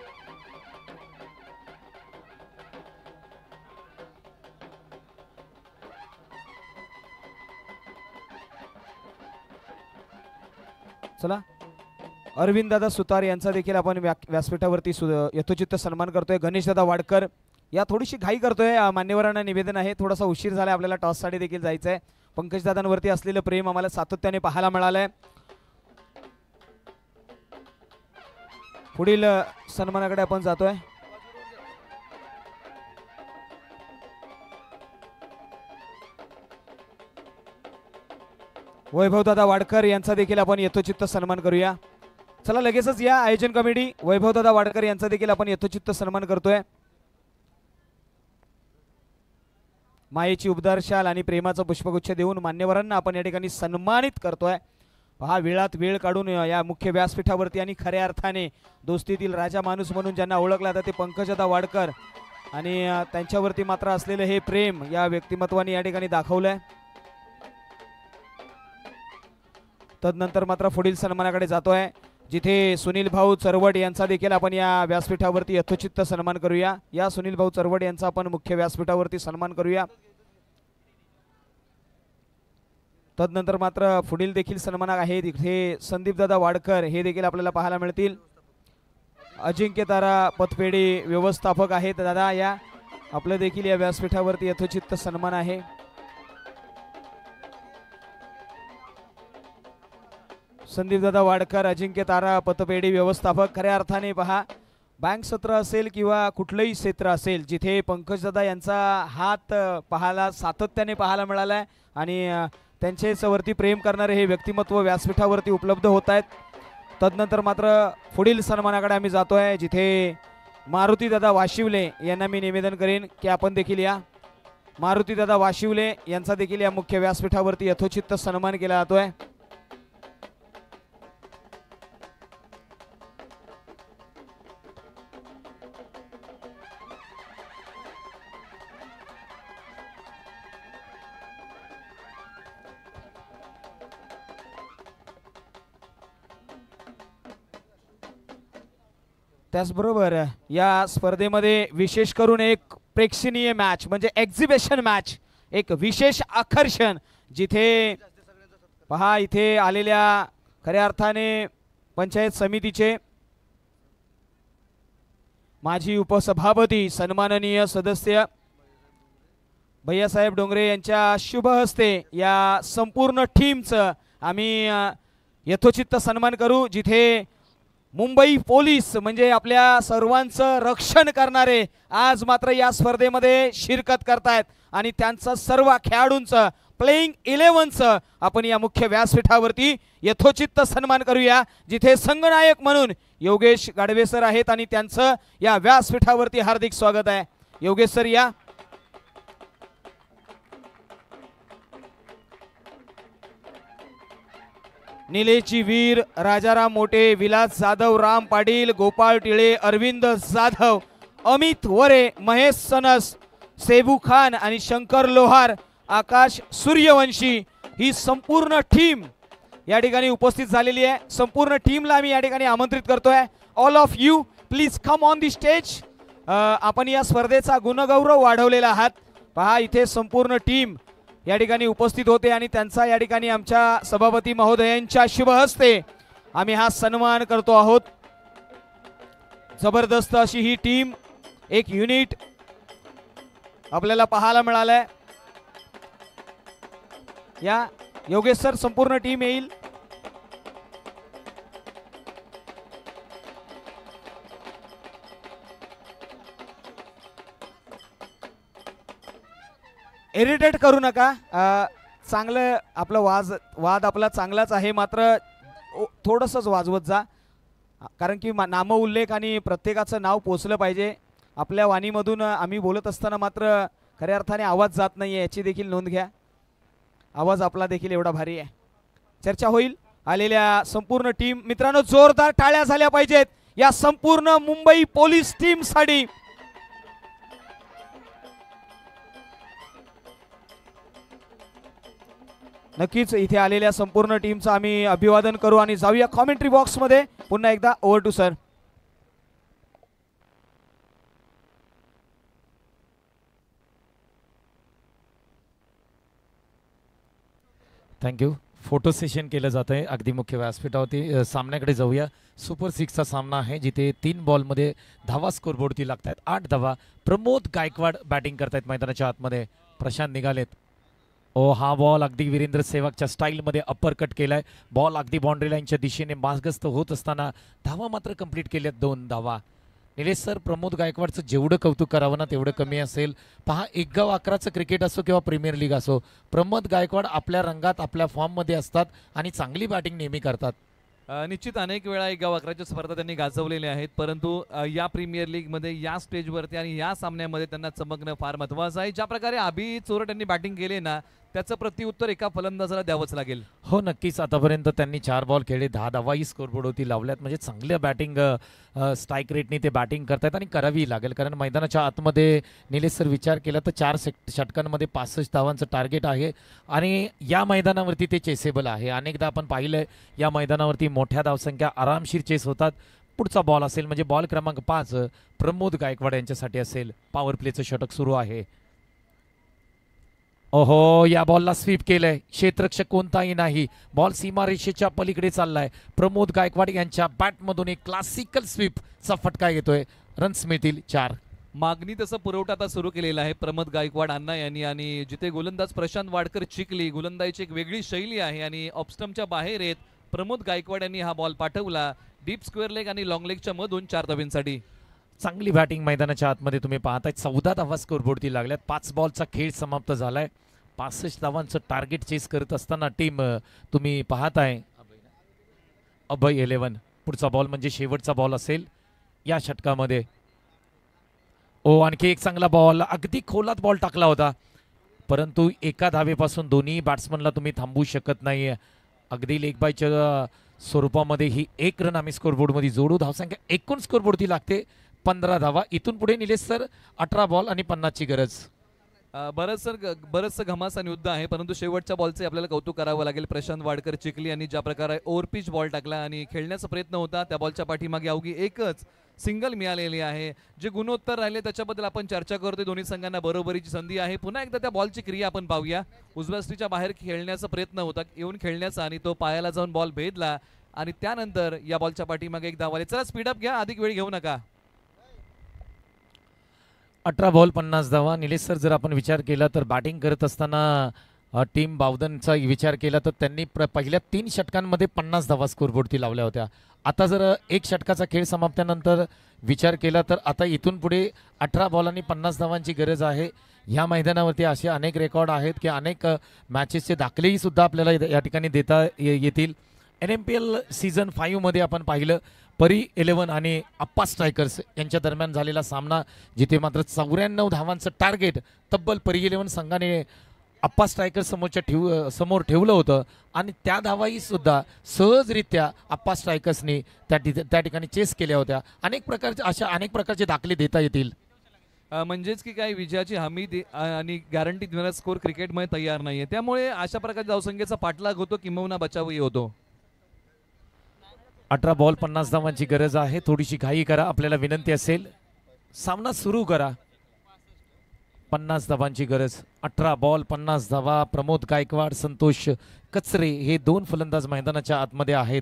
चला, अरविंद दादा सुतार यांचा देखील आपण व्यासपीठावरती यथोचित सन्मान करतोय. गणेश दादा वाडकर या थोडीशी घाई करतोय. मान्यवरांना निवेदन आहे, थोडासा उशीर झाला, आपल्याला टॉससाठी देखील जायचं आहे. पंकज दादांवरती असलेलं प्रेम आम्हाला सातत्याने पाहायला मिळालंय. पुढील सन्मानाकडे आपण जातोय. वैभवदादा वाडकर यांचा देखील आपण यथोचित सन्मान करूया. चला, लगेचच या आयोजन कमिटी. वैभवदादा वाडकर यांचा देखील आपण यथोचित सन्मान करतोय. मायेची उबदार शाल आणि प्रेमाचा पुष्पगुच्छ देऊन मान्यवरांना आपण या ठिकाणी सन्मानित करतोय. हा वेळात वेळ काढून या मुख्य व्यासपीठावरती आणि खऱ्या अर्थाने दोस्तीतील राजा माणूस म्हणून ज्यांना ओळखला जाते पंकजदा वाडकर आणि त्यांच्यावरती मात्र असलेलं हे प्रेम या व्यक्तिमत्वाने या ठिकाणी दाखवलंय. तदनंतर मात्र पुढील सन्मानाकडे जातोय, जिथे सुनील भाऊ चरवट यांचा देखील आपण या व्यासपीठावरती यथोचित सन्मान करूया. या सुनील भाऊ चरवट यांचा आपण मुख्य व्यासपीठावरती सन्मान करूया. तदनंतर मात्र पुढील देखील सन्मान आहेत. इथे संदीपदादा वाडकर हे देखील आपल्याला पाहायला मिळतील. अजिंक्य तारा पतपेढी व्यवस्थापक आहेत दादा. या आपलं देखील या व्यासपीठावरती यथोचित सन्मान आहे. संदीपदादा वाडकर, अजिंक्य तारा पतपेढी व्यवस्थापक. खऱ्या अर्थाने पहा, बँक सत्र असेल किंवा कुठलंही क्षेत्र असेल, जिथे पंकजदादा यांचा हात सातत्याने पाहायला मिळालाय आणि त्यांचेच वरती प्रेम करणारे हे व्यक्तिमत्व व्यासपीठावरती उपलब्ध होत आहेत. तदनंतर मात्र पुढील सन्मानाकडे आम्ही जातोय, जिथे मारुतीदादा वाशिवले यांना मी निवेदन करेन की आपण देखील या. मारुतीदादा वाशिवले यांचा देखील या मुख्य व्यासपीठावरती यथोचित सन्मान केला जातोय. त्याचबरोबर या स्पर्धेमध्ये विशेष करून एक प्रेक्षणीय मॅच म्हणजे एक्झिबिशन मॅच, एक विशेष आकर्षण, जिथे पहा इथे आलेल्या खऱ्या अर्थाने पंचायत समितीचे माजी उपसभापती सन्माननीय सदस्य भैयासाहेब डोंगरे यांच्या शुभ हस्ते या संपूर्ण टीमचं आम्ही यथोचित सन्मान करू. जिथे मुंबई पोलीस म्हणजे आपल्या सर्वांचं रक्षण करणारे आज मात्र या स्पर्धेमध्ये शिरकत करतायत आणि त्यांचं सर्व खेळाडूंचं प्लेइंग 11चं आपण या मुख्य व्यासपीठावरती यथोचित सन्मान करूया. जिथे संघनायक म्हणून योगेश गाडवे सर आहेत आणि त्यांचं या व्यासपीठावरती हार्दिक स्वागत आहे. योगेश सर या. निलेची वीर, राजाराम मोटे, विलास जाधव, राम पाटील, गोपाळ टिळे, अरविंद जाधव, अमित वरे, महेश सनस, सेबू खान आणि शंकर लोहार, आकाश सूर्यवंशी ही संपूर्ण टीम या ठिकाणी उपस्थित झालेली आहे. संपूर्ण टीमला आम्ही या ठिकाणी आमंत्रित करतोय. All of you please come on the stage. आपण या स्पर्धेचा गुणगौरव वाढवलेला आहात. पहा इथे संपूर्ण टीम या ठिकाणी उपस्थित होते आणि त्यांचा या ठिकाणी आमच्या सभापती महोदयांच्या शुभ हस्ते आम्ही हा सन्मान करतो आहोत. जबरदस्त अशी ही टीम, एक युनिट आपल्याला पाहायला मिळालंय. या योगेश सर संपूर्ण टीम येईल. इरिटेट करू नका. चांगलं आपलं वाद आपला चांगलाच आहे, मात्र थोडंसंच वाजवत जा, कारण की नाम उल्लेख आणि प्रत्येकाचं नाव पोचलं पाहिजे. आपल्या वाणीमधून आम्ही बोलत असताना मात्र खऱ्या अर्थाने आवाज जात नाही आहे, याची देखील नोंद घ्या. आवाज आपला देखील एवढा भारी आहे. चर्चा होईल. आलेल्या संपूर्ण टीम मित्रांनो, जोरदार टाळ्या झाल्या पाहिजेत या संपूर्ण मुंबई पोलीस टीमसाठी. नक्कीच इथे आलेल्या संपूर्ण टीमचं आम्ही अभिवादन करू आणि जाऊया कॉमेंट्री बॉक्स मध्ये. पुन्हा एकदा over to sir. Thank you. Photo session केलं जात आहे अगदी मुख्य व्यासपीठावरती. सामन्याकडे जाऊया. सुपर 6चा सामना आहे, जिथे 3 बॉलमध्ये धावा स्कोरबोर्डती लागत आहेत. 8 धावा. प्रमोद गायकवाड बॅटिंग करतायत मैदानाच्या आतमध्ये. प्रशांत निघालेत. हा बॉल अगदी वीरेंद्र सेहवागच्या स्टाईलमध्ये अप्पर कट केलाय. बॉल अगदी बाउंड्री लाईनच्या दिशेने मार्गस्थ होत असताना धावा मात्र कंप्लीट केल्यात. 2 धावा. निलेश सर, प्रमोद गायकवाडचं जेवढं कौतुक करावं ना तेवढं कमी असेल. पहा, 1 गाव 11चं क्रिकेट असो किंवा प्रीमियर लीग असो, प्रमोद गायकवाड आपल्या रंगात आपल्या फॉर्ममध्ये असतात आणि चांगली बॅटिंग नेहमी करतात. निश्चित अनेक वेळा 1 गाव 11च्या स्पर्धा त्यांनी गाजवलेल्या आहेत, परंतु या प्रीमियर लीगमध्ये या स्टेजवरती आणि या सामन्यामध्ये त्यांना चमकणं फार महत्त्वाचं आहे. ज्या प्रकारे अभि चोरट यांनी बॅटिंग केली ना, त्याचं प्रत्युत्तर एका फलंदाजाला द्यावंच लागेल. हो नक्कीच. आतापर्यंत त्यांनी 4 बॉल खेळले, 10 धावाही स्कोरबोर्डवरती लावल्यात. म्हणजे चांगल्या बॅटिंग स्ट्राईक रेटने ते बॅटिंग करतायत आणि करावी लागेल, कारण मैदानाच्या आतमध्ये निलेश सर विचार केला तर 4 षटकांमध्ये 65 धावांचं टार्गेट आहे आणि या मैदानावरती ते चेसेबल आहे. अनेकदा आपण पाहिलंय या मैदानावरती मोठ्या धावसंख्या आरामशीर चेस होतात. पुढचा बॉल असेल म्हणजे बॉल क्रमांक 5 प्रमोद गायकवाड यांच्यासाठी असेल. पॉवर प्लेचं षटक सुरू आहे. ओहो, या बॉलला स्वीप केलंय, क्षेत्ररक्षक कोणताही नाही, बॉल सीमारेषेच्या पलीकडे चाललाय. प्रमोद गायकवाड यांच्या बॅटमधून एक क्लासिकल स्वीपचा फटका येतोय. रन्स मिळतील 4. मागणी तसं पुरवठा आता सुरू केलेला आहे प्रमोद गायकवाड अण्णा यांनी, आणि जिथे गोलंदाज प्रशांत वाडकर चिखली, गोलंदाजीची एक वेगळी शैली आहे आणि ऑफस्टम्पच्या बाहेर येत प्रमोद गायकवाड यांनी हा बॉल पाठवला डीप स्क्वेअर लेग आणि लॉंग लेगच्या मधून 4 धाब्यांसाठी. चांगली बॅटिंग मैदानाच्या आतमध्ये तुम्ही पाहताय. 14 धावा स्कोरबोर्डती लागल्यात. 5 बॉलचा खेळ समाप्त झालाय. 65 धावांचं टार्गेट चेस करत असताना टीम तुम्ही पाहताय अभय 11. पुढचा बॉल म्हणजे शेवटचा बॉल असेल या षटकामध्ये. ओ, आणखी एक चांगला बॉल, अगदी खोलात बॉल टाकला होता, परंतु एका धावेपासून दोन्ही बॅट्समनला तुम्ही थांबवू शकत नाही. अगदी लेग बायच्या स्वरूपामध्ये ही 1 रन आम्ही स्कोरबोर्डमध्ये जोडू. धावसंख्या एकूण स्कोरबोर्डती लागते 15 धावा. इथून पुढे निलेश सर 18 बॉल आणि 50ची गरज. बरंचसं घमासान युद्ध आहे, परंतु शेवटच्या बॉलचे आपल्याला कौतुक करावं लागेल. प्रशांत वाडकर चिखली यांनी ज्या प्रकारे ओव्हरपिच बॉल टाकला आणि खेळण्याचा प्रयत्न होता, त्या बॉलच्या पाठीमागे अवघी एकच सिंगल मिळालेली आहे. जे गुणोत्तर राहिले त्याच्याबद्दल आपण चर्चा करतोय. दोन्ही संघांना बरोबरीची संधी आहे. पुन्हा एकदा त्या बॉलची क्रिया आपण पाहूया. उजव्या स्ट्रीच्या बाहेर खेळण्याचा प्रयत्न होता, येऊन खेळण्याचा, आणि तो पायाला जाऊन बॉल भेदला आणि त्यानंतर या बॉलच्या पाठीमागे एक धाव आली. चला स्पीडअप घ्या, अधिक वेळ घेऊ नका. 18 बॉल 50 धावा. निलेश सर, जर आपण विचार केला तर बॅटिंग करत असताना टीम बावधनचा विचार केला तर त्यांनी पहिल्या 3 षटकांमध्ये 50 धावा स्कोरबोर्डती लावल्या होत्या. आता जर 1 षटकाचा खेळ समाप्तीनंतर विचार केला तर आता इथून पुढे 18 बॉल आणि 50 धावांची गरज आहे. ह्या मैदानावरती असे अनेक रेकॉर्ड आहेत की अनेक मॅचेसचे दाखलेही सुद्धा आपल्याला या ठिकाणी देता येतील. NMPL सीझन 5 मध्ये आपण पाहिलं परी 11 आणि अप्पा स्ट्रायकर्स यांच्या दरम्यान झालेला सामना, जिथे मात्र 94 धावांचं टार्गेट तब्बल परी 11 संघाने अप्पा स्ट्रायकर्स समोर ठेवलं होतं आणि त्या धावाही सुद्धा सहजरित्या अप्पा स्ट्रायकर्सनी त्या ठिकाणी चेस केल्या होत्या. अनेक प्रकारचे दाखले देता येतील. म्हणजेच की काही विजयाची हमी आणि गॅरंटी देणारा स्कोर क्रिकेटमध्ये तयार नाहीये, त्यामुळे अशा प्रकारच्या धावसंख्येचा पाठलाग होतो, किंबहुना बचावही होतो. 18 बॉल 50 धावांची गरज आहे. थोडीशी घाई करा, आपल्याला विनंती असेल, सामना सुरू करा. 50 धावांची गरज. 18 बॉल 50 धावा. प्रमोद गायकवाड, संतोष कचरे हे 2 फलंदाज मैदानाच्या आतमध्ये आहेत.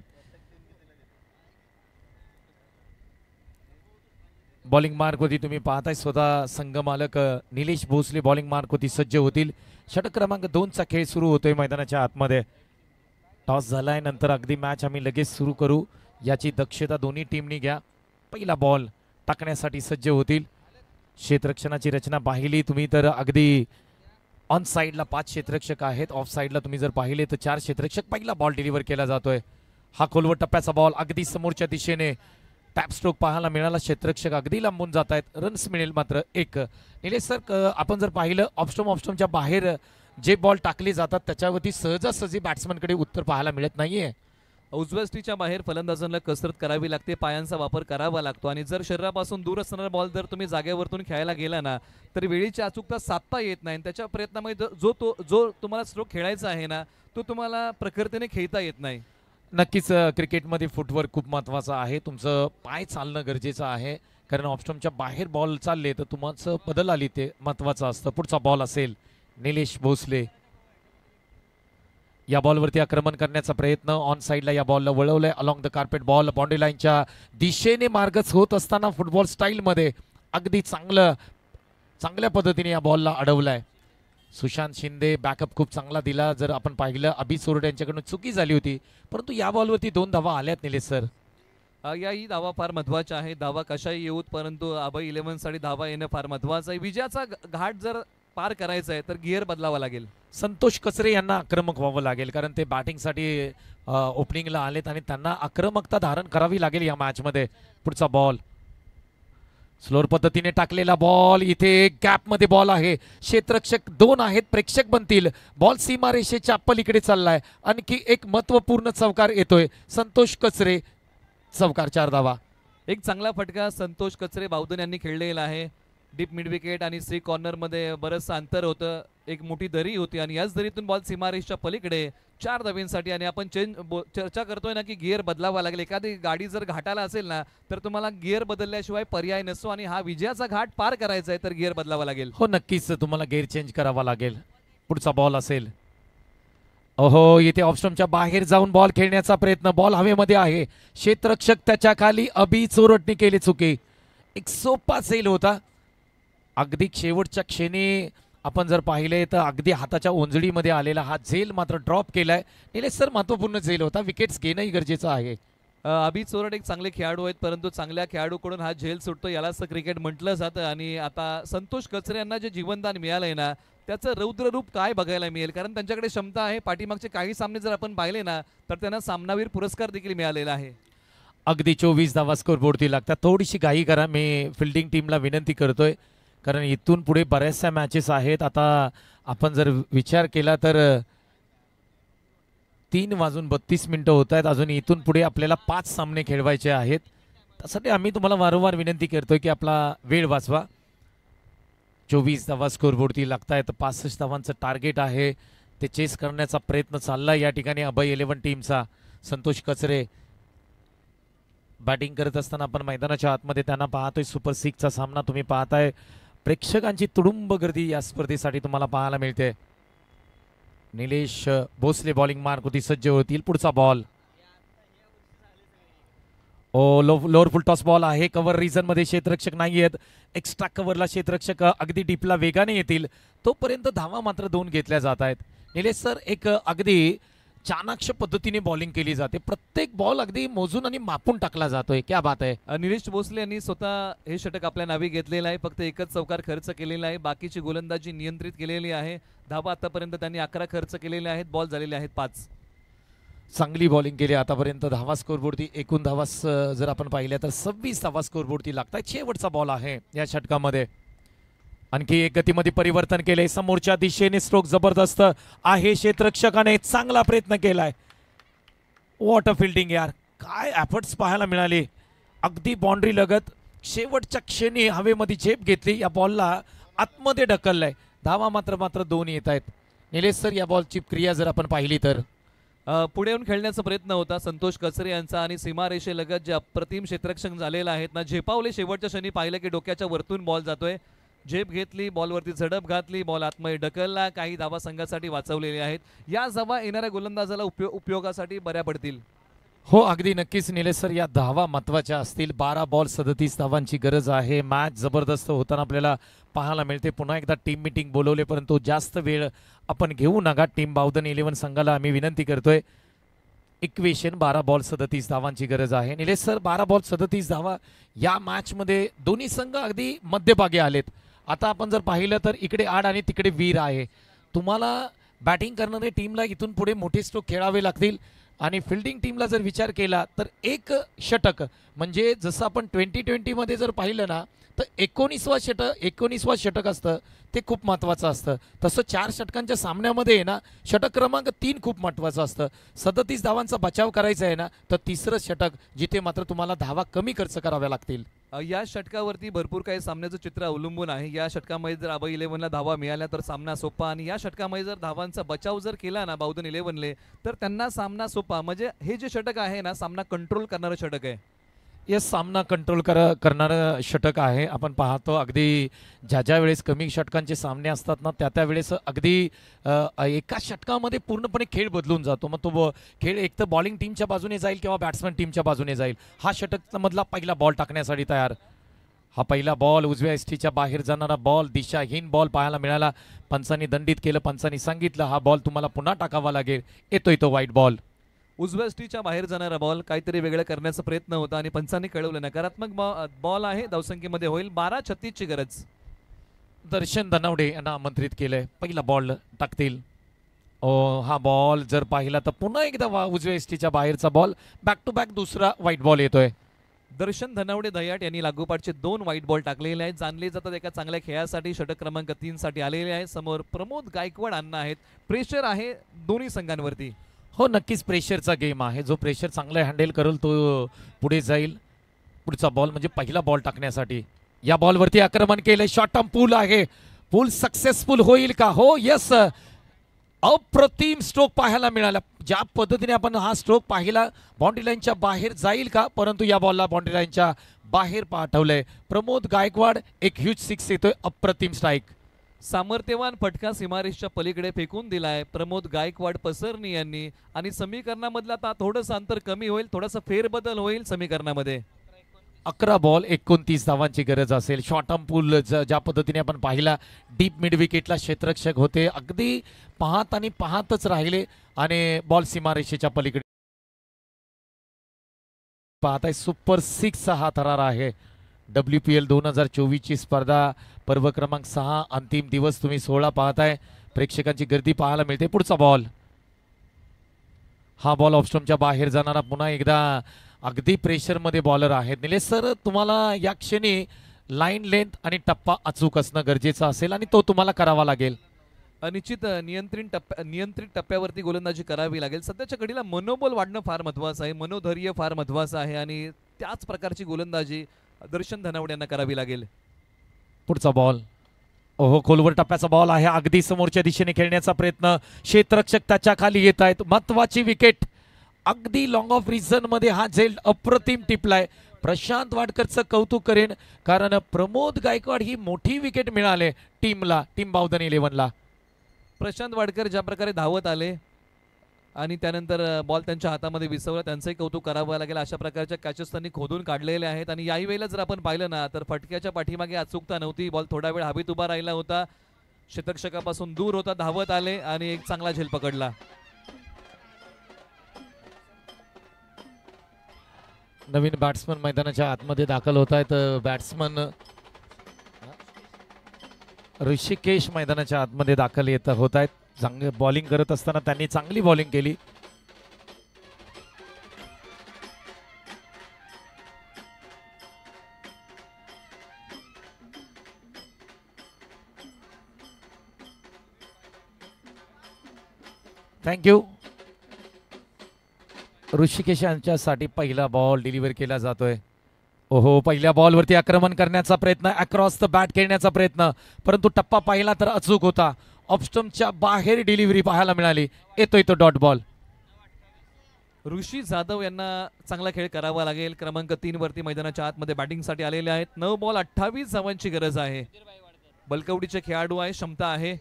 बॉलिंग मार्क होती तुम्ही पाहताय. स्वतः संघ मालक निलेश भोसले बॉलिंग मार्क होती सज्ज होतील. षटक क्रमांक 2चा खेळ सुरू होतोय मैदानाच्या आतमध्ये. टॉस झालाय, नंतर अगदी मॅच आम्ही लगेच सुरू करू याची दक्षता दोन्ही टीमनी घ्या. पहिला बॉल टाकण्यासाठी सज्ज होतील. क्षेत्ररक्षणाची रचना पाहिली तुम्ही तर अगदी ऑन साईडला 5 क्षेत्ररक्षक आहेत. ऑफ साईडला तुम्ही जर पाहिले तर 4 क्षेत्ररक्षक. पहिला बॉल डिलिव्हर केला जातोय. हा खोलवर टप्प्याचा बॉल अगदी समोरच्या दिशेने टॅप स्ट्रोक पाहायला मिळाला. क्षेत्ररक्षक अगदी लांबून जात आहेत. रन्स मिळेल मात्र 1. निलेश सर, आपण जर पाहिलं ऑफस्टोमच्या बाहेर जे बॉल टाकले जातात त्याच्यावरती सहजासहजी बॅट्समनकडे उत्तर पाहायला मिळत नाहीये. उजव्या स्टीच्या बाहेर फलंदाजांना कसरत करावी लागते, पायांचा वापर करावा लागतो, आणि जर शरीरापासून दूर असणारा बॉल जर तुम्ही जागेवरतून खेळायला गेला ना तर वेळीची अचूकता साधता येत नाही. त्याच्या प्रयत्नामध्ये जो तुम्हाला स्ट्रोक खेळायचा आहे ना तो तुम्हाला प्रखरतेने खेळता येत नाही. नक्कीच क्रिकेटमध्ये फुटवर्क खूप महत्त्वाचा आहे. तुमचं पाय चालणं गरजेचं आहे, कारण ऑफस्टमच्या बाहेर बॉल चालले तर तुमचं बदल आली ते महत्त्वाचं असतं. पुढचा बॉल असेल निलेश भोसले. या बॉलवरती आक्रमण करण्याचा प्रयत्न ऑन साईडला या बॉलला वळवलंय. Along the carpet ball boundary लाईनच्या दिशेने मार्गच होत असताना फुटबॉल स्टाईलमध्ये अगदी चांगल्या पद्धतीने या बॉलला अडवलाय. सुशांत शिंदे बॅकअप खूप चांगला दिला. जर आपण पाहिलं अभि सोरडे यांच्याकडून चुकी झाली होती, परंतु या बॉलवरती 2 धावा आल्यात निलेश सर. याही धावा फार महत्वाच्या आहे. धावा कशाही येऊत, परंतु अभय 11 साठी धावा येणं फार महत्वाचं आहे. विजयाचा घाट जर पार करायचा आहे तर गिअर बदलावा लागेल. संतोष कचरे यांना आक्रमक व्हावं लागेल, कारण ते बॅटिंगसाठी ओपनिंगला आलेत आणि त्यांना आक्रमकता धारण करावी लागेल या मॅचमध्ये. पुढचा बॉल स्लोअर पद्धतीने टाकलेला बॉल, इथे गॅप मध्ये बॉल आहे, क्षेत्ररक्षक 2 आहेत, प्रेक्षक बनतील. बॉल सीमारेषेच्या पलीकडे चाललाय. आणखी एक महत्वपूर्ण चौकार येतोय. संतोष कचरे, चौकार 4 धावा. एक चांगला फटका संतोष कचरे बावधन यांनी खेळलेला आहे. डीप मिड विकेट आणि सी कॉर्नर मध्ये बरंचसं अंतर होतं, एक मोठी दरी होती आणि याच दरीतून बॉल सीमारेषच्या पलीकडे 4 धावांसाठी. आणि आपण चर्चा करतोय ना की गिअर बदलावा लागेल. एखादी गाडी जर घाटाला असेल ना तर तुम्हाला गिअर बदलल्याशिवाय पर्याय नसतो आणि हा विजयाचा घाट पार करायचा आहे तर गिअर बदलावा लागेल. हो नक्कीच तुम्हाला गिअर चेंज करावा लागेल. पुढचा बॉल असेल. ओहो, इथे ऑफस्टम्पच्या बाहेर जाऊन बॉल खेळण्याचा प्रयत्न, बॉल हवेमध्ये आहे, क्षेत्ररक्षक त्याच्या खाली. अभि चोरटने केली चुकी. एक सोपा सेल होता. अगदी शेवटच्या क्षणी आपण जर पाहिले तर अगदी हाताच्या ओंजळीमध्ये आलेला हा झेल मात्र ड्रॉप केलाय. निलेश सर, महत्वपूर्ण झेल होता, विकेट्स घेणंही गरजेचं आहे. अभि चोरट एक चांगले खेळाडू आहेत, परंतु चांगल्या खेळाडूकडून हा झेल सुटतो यालाच क्रिकेट म्हटलं जातं. आणि आता संतोष कचरे यांना जे जीवनदान मिळालंय ना त्याचं रौद्र रूप काय बघायला मिळेल, कारण त्यांच्याकडे क्षमता आहे. पाठीमागचे काही सामने जर आपण पाहिले ना तर त्यांना सामनावीर पुरस्कार देखील मिळालेला आहे. अगदी 24 धावा स्कोर बोर्डती लागतात. थोडीशी घाई करा, मी फिल्डिंग टीमला विनंती करतोय, कारण इथून पुढे बऱ्याचशा मॅचेस आहेत. आता आपण जर विचार केला तर 3:32 होत आहेत. अजून इथून पुढे आपल्याला 5 सामने खेळवायचे आहेत. त्यासाठी आम्ही तुम्हाला वारंवार विनंती करतोय की आपला वेळ वाचवा. 24 धावा स्कोरबोर्डती लागतायत. 65 धावांचं टार्गेट आहे, ते चेस करण्याचा प्रयत्न चाललाय या ठिकाणी अभय 11 टीमचा. संतोष कचरे बॅटिंग करत असताना आपण मैदानाच्या आतमध्ये त्यांना पाहतोय. सुपर 6चा सामना तुम्ही पाहताय. प्रेक्षकांची तुडुंब गर्दी या स्पर्धेसाठी तुम्हाला पाहायला मिळते. निलेश भोसले बॉलिंग मार्क होती, सज्ज होतील. पुढचा बॉल लोअर फुल टॉस बॉल आहे. कव्हर रिजन मध्ये क्षेत्ररक्षक नाही आहेत. एक्स्ट्रा कव्हरला क्षेत्ररक्षक अगदी डीपला वेगाने येतील, तोपर्यंत धावा मात्र 2 घेतल्या जात आहेत. निलेश सर, एक अगदी चाणाक्ष पद्धतीने बॉलिंग केली जाते. प्रत्येक बॉल अगदी मोजून आणि मापून टाकला जातोय. क्या बात आहे. निलेश भोसले यांनी स्वतः हे षटक आपल्या नावी घेतलेलं आहे. फक्त एकच चौकार खर्च केलेला आहे, बाकीची गोलंदाजी नियंत्रित केलेली आहे. धावा आतापर्यंत त्यांनी 11 खर्च केलेले आहेत, बॉल झालेले आहेत 5. चांगली बॉलिंग केली आतापर्यंत. धावा स्कोरबोर्डती एकूण धावा जर आपण पाहिल्या तर 26 धावा स्कोरबोर्डती लागतात. शेवटचा बॉल आहे या षटकामध्ये. आणखी एक गतीमध्ये परिवर्तन केले. समोरच्या दिशेने स्ट्रोक जबरदस्त आहे. क्षेत्ररक्षकाने चांगला प्रयत्न केलाय. वॉट अ फिल्डिंग यार, काय एफर्ट्स पाहायला मिळाले. अगदी बाउंड्री लगत शेवटच्या क्षणी हवेमध्ये झेप घेतली. या बॉलला आतमध्ये ढकललाय. धावा मात्र 2 येत आहेत. निलेश सर, या बॉलची क्रिया जर आपण पाहिली तर पुढे येऊन खेळण्याचा प्रयत्न होता संतोष कचरे यांचा आणि सीमारेषेलगत जे अप्रतिम क्षेत्ररक्षक झालेला आहेत ना, झेपावले. शेवटच्या क्षणी पाहिलं की डोक्याच्या वरतून बॉल जातोय. झेप घेतली, बॉलवरती झडप घातली, बॉल आतमध्ये ढकलला. काही धावा संघासाठी वाचवलेले आहेत. या धावा येणाऱ्या गोलंदाजाला उपयोगासाठी बऱ्या पडतील. हो, अगदी नक्कीच निलेश सर, या धावा महत्वाच्या असतील. 12 बॉल 37 धावांची गरज आहे. मॅच जबरदस्त होताना आपल्याला पाहायला मिळते. पुन्हा एकदा टीम मीटिंग बोलवले, परंतु जास्त वेळ आपण घेऊ नका. टीम बावधन 11 संघाला आम्ही विनंती करतोय. इक्वेशन 12 बॉल 37 धावांची गरज आहे. निलेश सर, 12 बॉल 37 धावा या मॅच मध्ये दोन्ही संघ अगदी मध्यभागी आलेत. आता आपण जर पाहिलं तर इकडे आड आणि तिकडे वीर आहे. तुम्हाला बॅटिंग करणाऱ्या टीमला इथून पुढे मोठे स्ट्रोक खेळावे लागतील. आणि फिल्डिंग टीमला जर विचार केला तर एक षटक म्हणजे जसं आपण 2020 मध्ये जर पाहिलं ना तर 19वां षटक असतं ते खूप महत्त्वाचं असतं. तसं 4 षटकांच्या सामन्यामध्ये आहे ना षटक क्रमांक 3 खूप महत्त्वाचं असतं. 37 धावांचा बचाव करायचा आहे ना तर 3रं षटक जिथे मात्र तुम्हाला धावा कमी खर्च कराव्या लागतील. या षटकावरती भरपूर काही सामन्याचं चित्र अवलंबून आहे. या षटकामध्ये जर अभय 11ला धावा मिळाल्या तर सामना सोपा, आणि या षटकामध्ये जर धावांचा बचाव जर केला ना बावधन 11ले तर त्यांना सामना सोपा. म्हणजे हे जे षटक आहे ना सामना कंट्रोल करणारं षटक आहे. यस, सामना कंट्रोल करणारं षटक आहे. आपण पाहतो अगदी ज्या वेळेस कमी षटकांचे सामने असतात ना त्या वेळेस अगदी एका षटकामध्ये पूर्णपणे खेळ बदलून जातो. मग तो खेळ एक तर बॉलिंग टीमच्या बाजूने जाईल किंवा बॅट्समॅन टीमच्या बाजूने जाईल. हा षटकामधला पहिला बॉल टाकण्यासाठी तयार. हा पहिला बॉल उजव्या एसटीच्या बाहेर जाणारा बॉल, दिशाहीन बॉल पाहायला मिळाला. पंचांनी दंडित केलं. पंचांनी सांगितलं हा बॉल तुम्हाला पुन्हा टाकावा लागेल. येतोय तो वाईट बॉल. उजव्या स्टीच्या बाहेर जाणारा बॉल काहीतरी वेगळं करण्याचा प्रयत्न होता आणि पंचांनी कळवलं नकारात्मक बॉल आहे. धावसंख्येमध्ये होईल 12-36 ची गरज. दर्शन धनावडे यांना आमंत्रित केलंय. पहिला बॉल टाकतील. हा बॉल जर पाहिला तर पुन्हा एकदा उजव्या एसटीच्या बाहेरचा बॉल. बॅक टू बॅक दुसरा व्हाईट बॉल येतोय. दर्शन धनावडे दयाट यांनी लागोपाठचे 2 व्हाईट बॉल टाकलेले आहेत. जाणले जातात एका चांगल्या खेळासाठी षटक क्रमांक 3 साठी आलेले आहे. समोर प्रमोद गायकवाड अण्णा आहेत. प्रेशर आहे दोन्ही संघांवरती. हो नक्कीच प्रेशरचा गेम आहे. जो प्रेशर चांगला हँडल करेल तो पुढे जाईल. पुढचा बॉल म्हणजे पहिला बॉल टाकण्यासाठी या बॉलवरती आक्रमण केले. शॉर्ट टर्म पूल आहे. पूल सक्सेसफुल होईल का? हो यस. अप्रतिम स्ट्रोक पाहायला मिळाला. ज्या पद्धतीने आपण हा स्ट्रोक पाहिला बाउंड्री लाईनच्या बाहेर जाईल का, परंतु या बॉलला बाउंड्री लाईनच्या बाहेर पाठवलंय. प्रमोद गायकवाड एक ह्यूज सिक्स येतोय. अप्रतिम स्ट्राईक. सामर्थ्यवान फटका सीमारेषच्या पलीकडे फेकून दिलाय प्रमोद गायकवाड पसरणी यांनी. आणि समीकरणामधलं आता थोडंसं अंतर कमी होईल. थोडासा फेरबदल होईल समीकरणामध्ये. 11 बॉल 29 धावांची गरज असेल. शॉर्ट टर्म पूल ज्या पद्धतीने आपण पाहिला डीप मिड विकेटला क्षेत्ररक्षक होते. अगदी पाहत आणि पाहतच राहिले आणि बॉल सीमारेषेच्या पलीकडे पाहताय. सुपर 6 हा थरार आहे. WPL 2024 ची स्पर्धा पर्व क्रमांक 6 अंतिम दिवस तुम्ही 16 पाहताय. प्रेक्षकांची गर्दी पाहायला मिळते. पुढचा बॉल हा बॉल ऑफस्टम्पच्या बाहेर जाणारा. पुन्हा एकदा अगदी प्रेशरमध्ये बॉलर आहेत. निलेश सर तुम्हाला या क्षणी लाईन लेंथ आणि टप्पा अचूक असणं गरजेचं असेल आणि तो तुम्हाला करावा लागेल. निश्चित नियंत्रित टप्प्यावरती गोलंदाजी करावी लागेल. सध्याच्या घडीला मनोबल वाढणं फार महत्वाचं आहे. मनोधैर्य फार महत्वाचं आहे आणि त्याच प्रकारची गोलंदाजी दर्शन धनावडे यांना करावी लागेल. पुढचा बॉल ओहो खोलवर टप्प्याचा बॉल आहे. अगदी समोरच्या दिशेने खेळण्याचा प्रयत्न. क्षेत्ररक्षक त्याच्या खाली येत आहेत. महत्वाची विकेट अगदी लॉंग ऑफ रिझन मध्ये हा झेल अप्रतिम टिपलाय. प्रशांत वाडकरचं कौतुक करेन कारण प्रमोद गायकवाड ही मोठी विकेट मिळाले टीमला. टीम बावधन 11ला प्रशांत वाडकर ज्या प्रकारे धावत आले आणि त्यानंतर बॉल त्यांच्या हातामध्ये विसवला त्यांचंही कौतुक करावं लागेल. अशा प्रकारच्या कॅचेस त्यांनी खोदून काढलेले आहेत. आणि याही वेळेला जर आपण पाहिलं ना तर फटक्याच्या पाठीमागे अचूकता नव्हती. बॉल थोडा वेळ हवेत उभा राहिला होता. क्षेत्ररक्षकापासून दूर होता. धावत आले आणि एक चांगला झेल पकडला. नवीन बॅट्समन मैदानाच्या आतमध्ये दाखल होत आहेत. बॅट्समन ऋषिकेश मैदानाच्या आतमध्ये दाखल होत आहेत. चांगले बॉलिंग करत असताना त्यांनी चांगली बॉलिंग केली. थँक्यू. ऋषिकेश यांच्यासाठी पहिला बॉल डिलिव्हर केला जातोय. ओहो पहिल्या बॉलवरती आक्रमण करण्याचा प्रयत्न. अक्रॉस द बॅट खेळण्याचा प्रयत्न परंतु टप्पा पाहिला तर अचूक होता. ऑफस्टम्पच्या बाहेर डिलिव्हरी पाहायला मिळाली. येतोय तो डॉट बॉल. ऋषी जाधव यांना चांगला खेळ करावा लागेल. क्रमांक 3 वरती मैदानाच्या आतमध्ये बॅटिंगसाठी आलेले आहेत. 9 बॉल 28 धावांची गरज आहे. बलकवडीचे खेळाडू आहे. क्षमता आहे.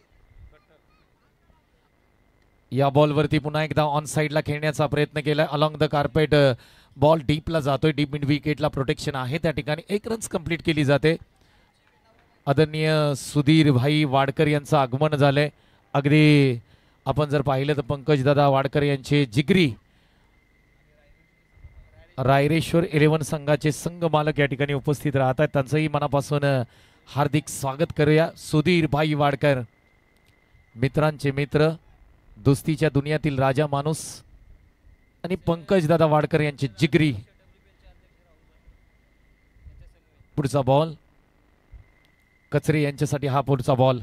या बॉलवरती पुन्हा एकदा ऑन साइडला खेळण्याचा प्रयत्न केला. अलॉंग द कार्पेट बॉल डीपला जातोय. डीप मिड विकेटला प्रोटेक्शन आहे. त्या ठिकाणी 1 रन्स कंप्लीट केली जाते. आदरणीय सुधीर भाई वाडकर यांचं आगमन झालंय. अगदी आपण जर पाहिलं तर पंकजदादा वाडकर यांचे जिगरी रायरेश्वर 11 संघाचे संघ मालक या ठिकाणी उपस्थित राहत आहेत. त्यांचंही मनापासून हार्दिक स्वागत करूया. सुधीर भाई वाडकर मित्रांचे मित्र, दोस्तीच्या दुनियातील राजा माणूस आणि पंकजदादा वाडकर यांचे जिगरी. पुढचा बॉल कचरे यांच्यासाठी हा पुढचा बॉल.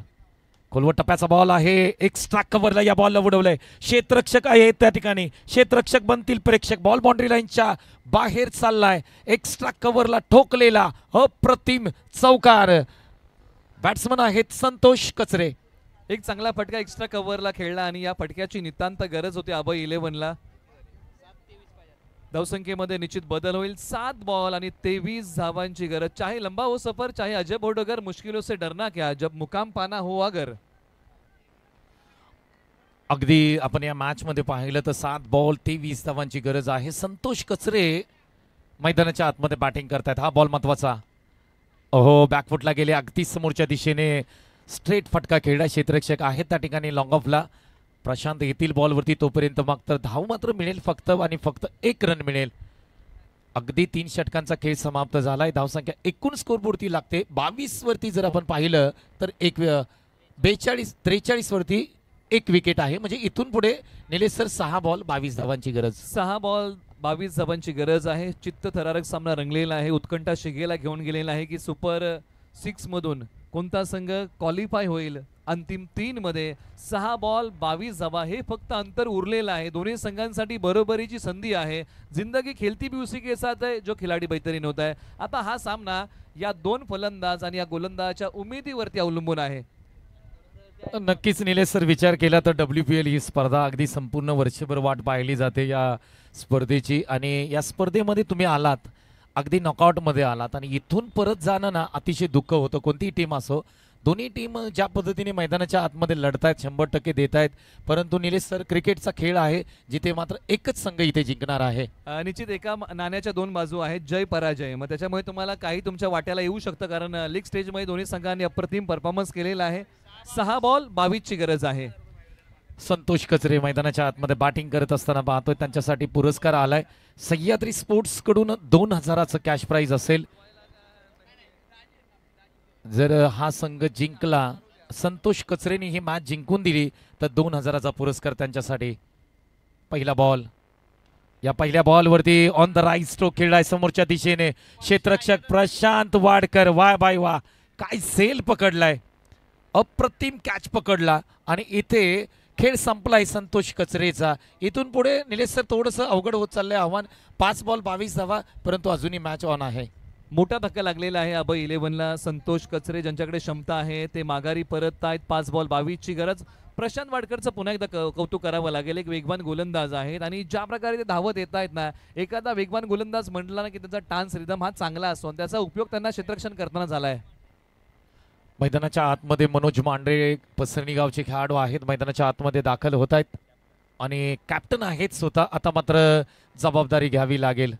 खोलवर टप्प्याचा बॉल आहे. एक्स्ट्रा कव्हरला या बॉलला उडवलंय. क्षेत्ररक्षक आहे त्या ठिकाणी. क्षेत्ररक्षक बनतील प्रेक्षक. बॉल बाउंड्री लाईनच्या बाहेर चाललाय. एक्स्ट्रा कव्हरला ठोकलेला अप्रतिम चौकार. बॅट्समन आहेत संतोष कचरे. एक चांगला फटका एक्स्ट्रा कव्हरला खेळला आणि या फटक्याची नितांत गरज होती अभय 11ला. धावसंख्येमध्ये निश्चित बदल होईल. 7 बॉल आणि 23 धावांची गरज. चाहे लंबा हो सफर, चाहे अजब हो डगर, मुश्किलों से डरना क्या, जब मुकाम पाना हो अगर. अगदी आपण या मॅच मध्ये पाहिलं तर 7 बॉल 23 धावांची गरज आहे. संतोष कचरे मैदानाच्या आतमध्ये बॅटिंग करतायत. हा बॉल महत्वाचा. ओहो बॅकफुटला गेले. अगदी समोरच्या दिशेने स्ट्रेट फटका खेळला. क्षेत्ररक्षक आहेत त्या ठिकाणी लॉंग ऑफला. प्रशांत येतील बॉलवरती तोपर्यंत मात्र धाव मात्र मिळेल फक्त आणि फक्त 1 रन मिळेल. अगदी 3 षटकांचा खेळ समाप्त झालाय. धावसंख्या एकूण स्कोरबोर्डती लागते 22 वरती. जर आपण पाहिलं तर 43 वरती 1 विकेट आहे. म्हणजे इथून पुढे निलेश सर 6 बॉल 22 धावांची गरज. 6 बॉल 22 धावांची गरज आहे. चित्तथरारक सामना रंगलेला आहे. उत्कंठा शिगेला घेऊन गेलेला आहे की सुपर 6 मधून कोणता संघ क्वालिफाय होईल. अंतिम 3 मध्ये 6 बॉल 22 धावा हे फक्त अंतर उरलेलं आहे. दोन्ही संघांसाठी बरोबरीची संधी आहे. जिंदगी खेलती भी उसी के साथ है जो खिलाडी बेहतरीन होता है. आता हा सामना या दोन फलंदाज आणि या गोलंदाजाच्या उमेदीवरती अवलंबून आहे. नक्कीच निलेश सर, विचार केला तर WPL ही स्पर्धा अगदी संपूर्ण वर्षभर वाट पाहिली जाते या स्पर्धेची. आणि या स्पर्धेमध्ये तुम्ही आलात, अगदी नॉकआउटमध्ये आलात आणि इथून परत जाणं ना अतिशय दुःख होतं. कोणतीही टीम असो, दोन्ही टीम ज्या पद्धतीने मैदानाच्या आतमध्ये लढतायत 100% देत आहेत. परंतु निलेश सर, क्रिकेटचा खेळ आहे जिथे मात्र एकच संघ इथे जिंकणार आहे. निश्चित एका नाण्याच्या दोन बाजू आहेत, जय पराजय. मग त्याच्यामुळे तुम्हाला काही तुमच्या वाट्याला येऊ शकतं, कारण लीग स्टेजमध्ये दोन्ही संघांनी अप्रतिम परफॉर्मन्स केलेला आहे. 6 बॉल 22 ची गरज आहे. संतोष कचरे मैदानाच्या आतमध्ये बॅटिंग करत असताना पाहतोय. त्यांच्यासाठी पुरस्कार आलाय. सह्याद्री स्पोर्ट्स कडून 2000चं कॅश प्राइज असेल. जर हा संघ जिंकला, संतोष कचरेने ही मॅच जिंकून दिली, तर 2000चा पुरस्कार त्यांच्यासाठी. पहिला बॉल, या पहिल्या बॉलवरती ऑन द राईट स्ट्रोक खेळलाय समोरच्या दिशेने क्षेत्ररक्षक प्रशांत वाडकर. वाय बाय वा, काय सेल पकडलाय, अप्रतिम कॅच पकडला आणि इथे खेळ संपलाय संतोष कचरेचा. इथून पुढे निलेश सर थोडंसं अवघड होत चाललंय आव्हान. 5 बॉल 22 धावा, परंतु अजूनही मॅच ऑन आहे. मोठा धक्का लागलेला आहे अभय 11ला. संतोष कचरे ज्यांच्याकडे क्षमता आहे ते माघारी परत आहेत. 5 बॉल 22 ची गरज. प्रशांत वाडकरचं पुन्हा एकदा कौतुक करावं लागेल. एक वेगवान गोलंदाज आहेत आणि ज्या प्रकारे ते धावत येत आहेत ना, एखादा वेगवान गोलंदाज म्हटला ना की त्याचा टान्स रिदम हा चांगला असतो आणि त्याचा उपयोग त्यांना क्षेत्ररक्षण करताना झालाय. मैदानाच्या आतमध्ये मनोज मांढरे पसरणी गावचे खेळाडू आहेत, मैदानाच्या आतमध्ये दाखल होत आहेत आणि कॅप्टन आहेत स्वतः. आता मात्र जबाबदारी घ्यावी लागेल.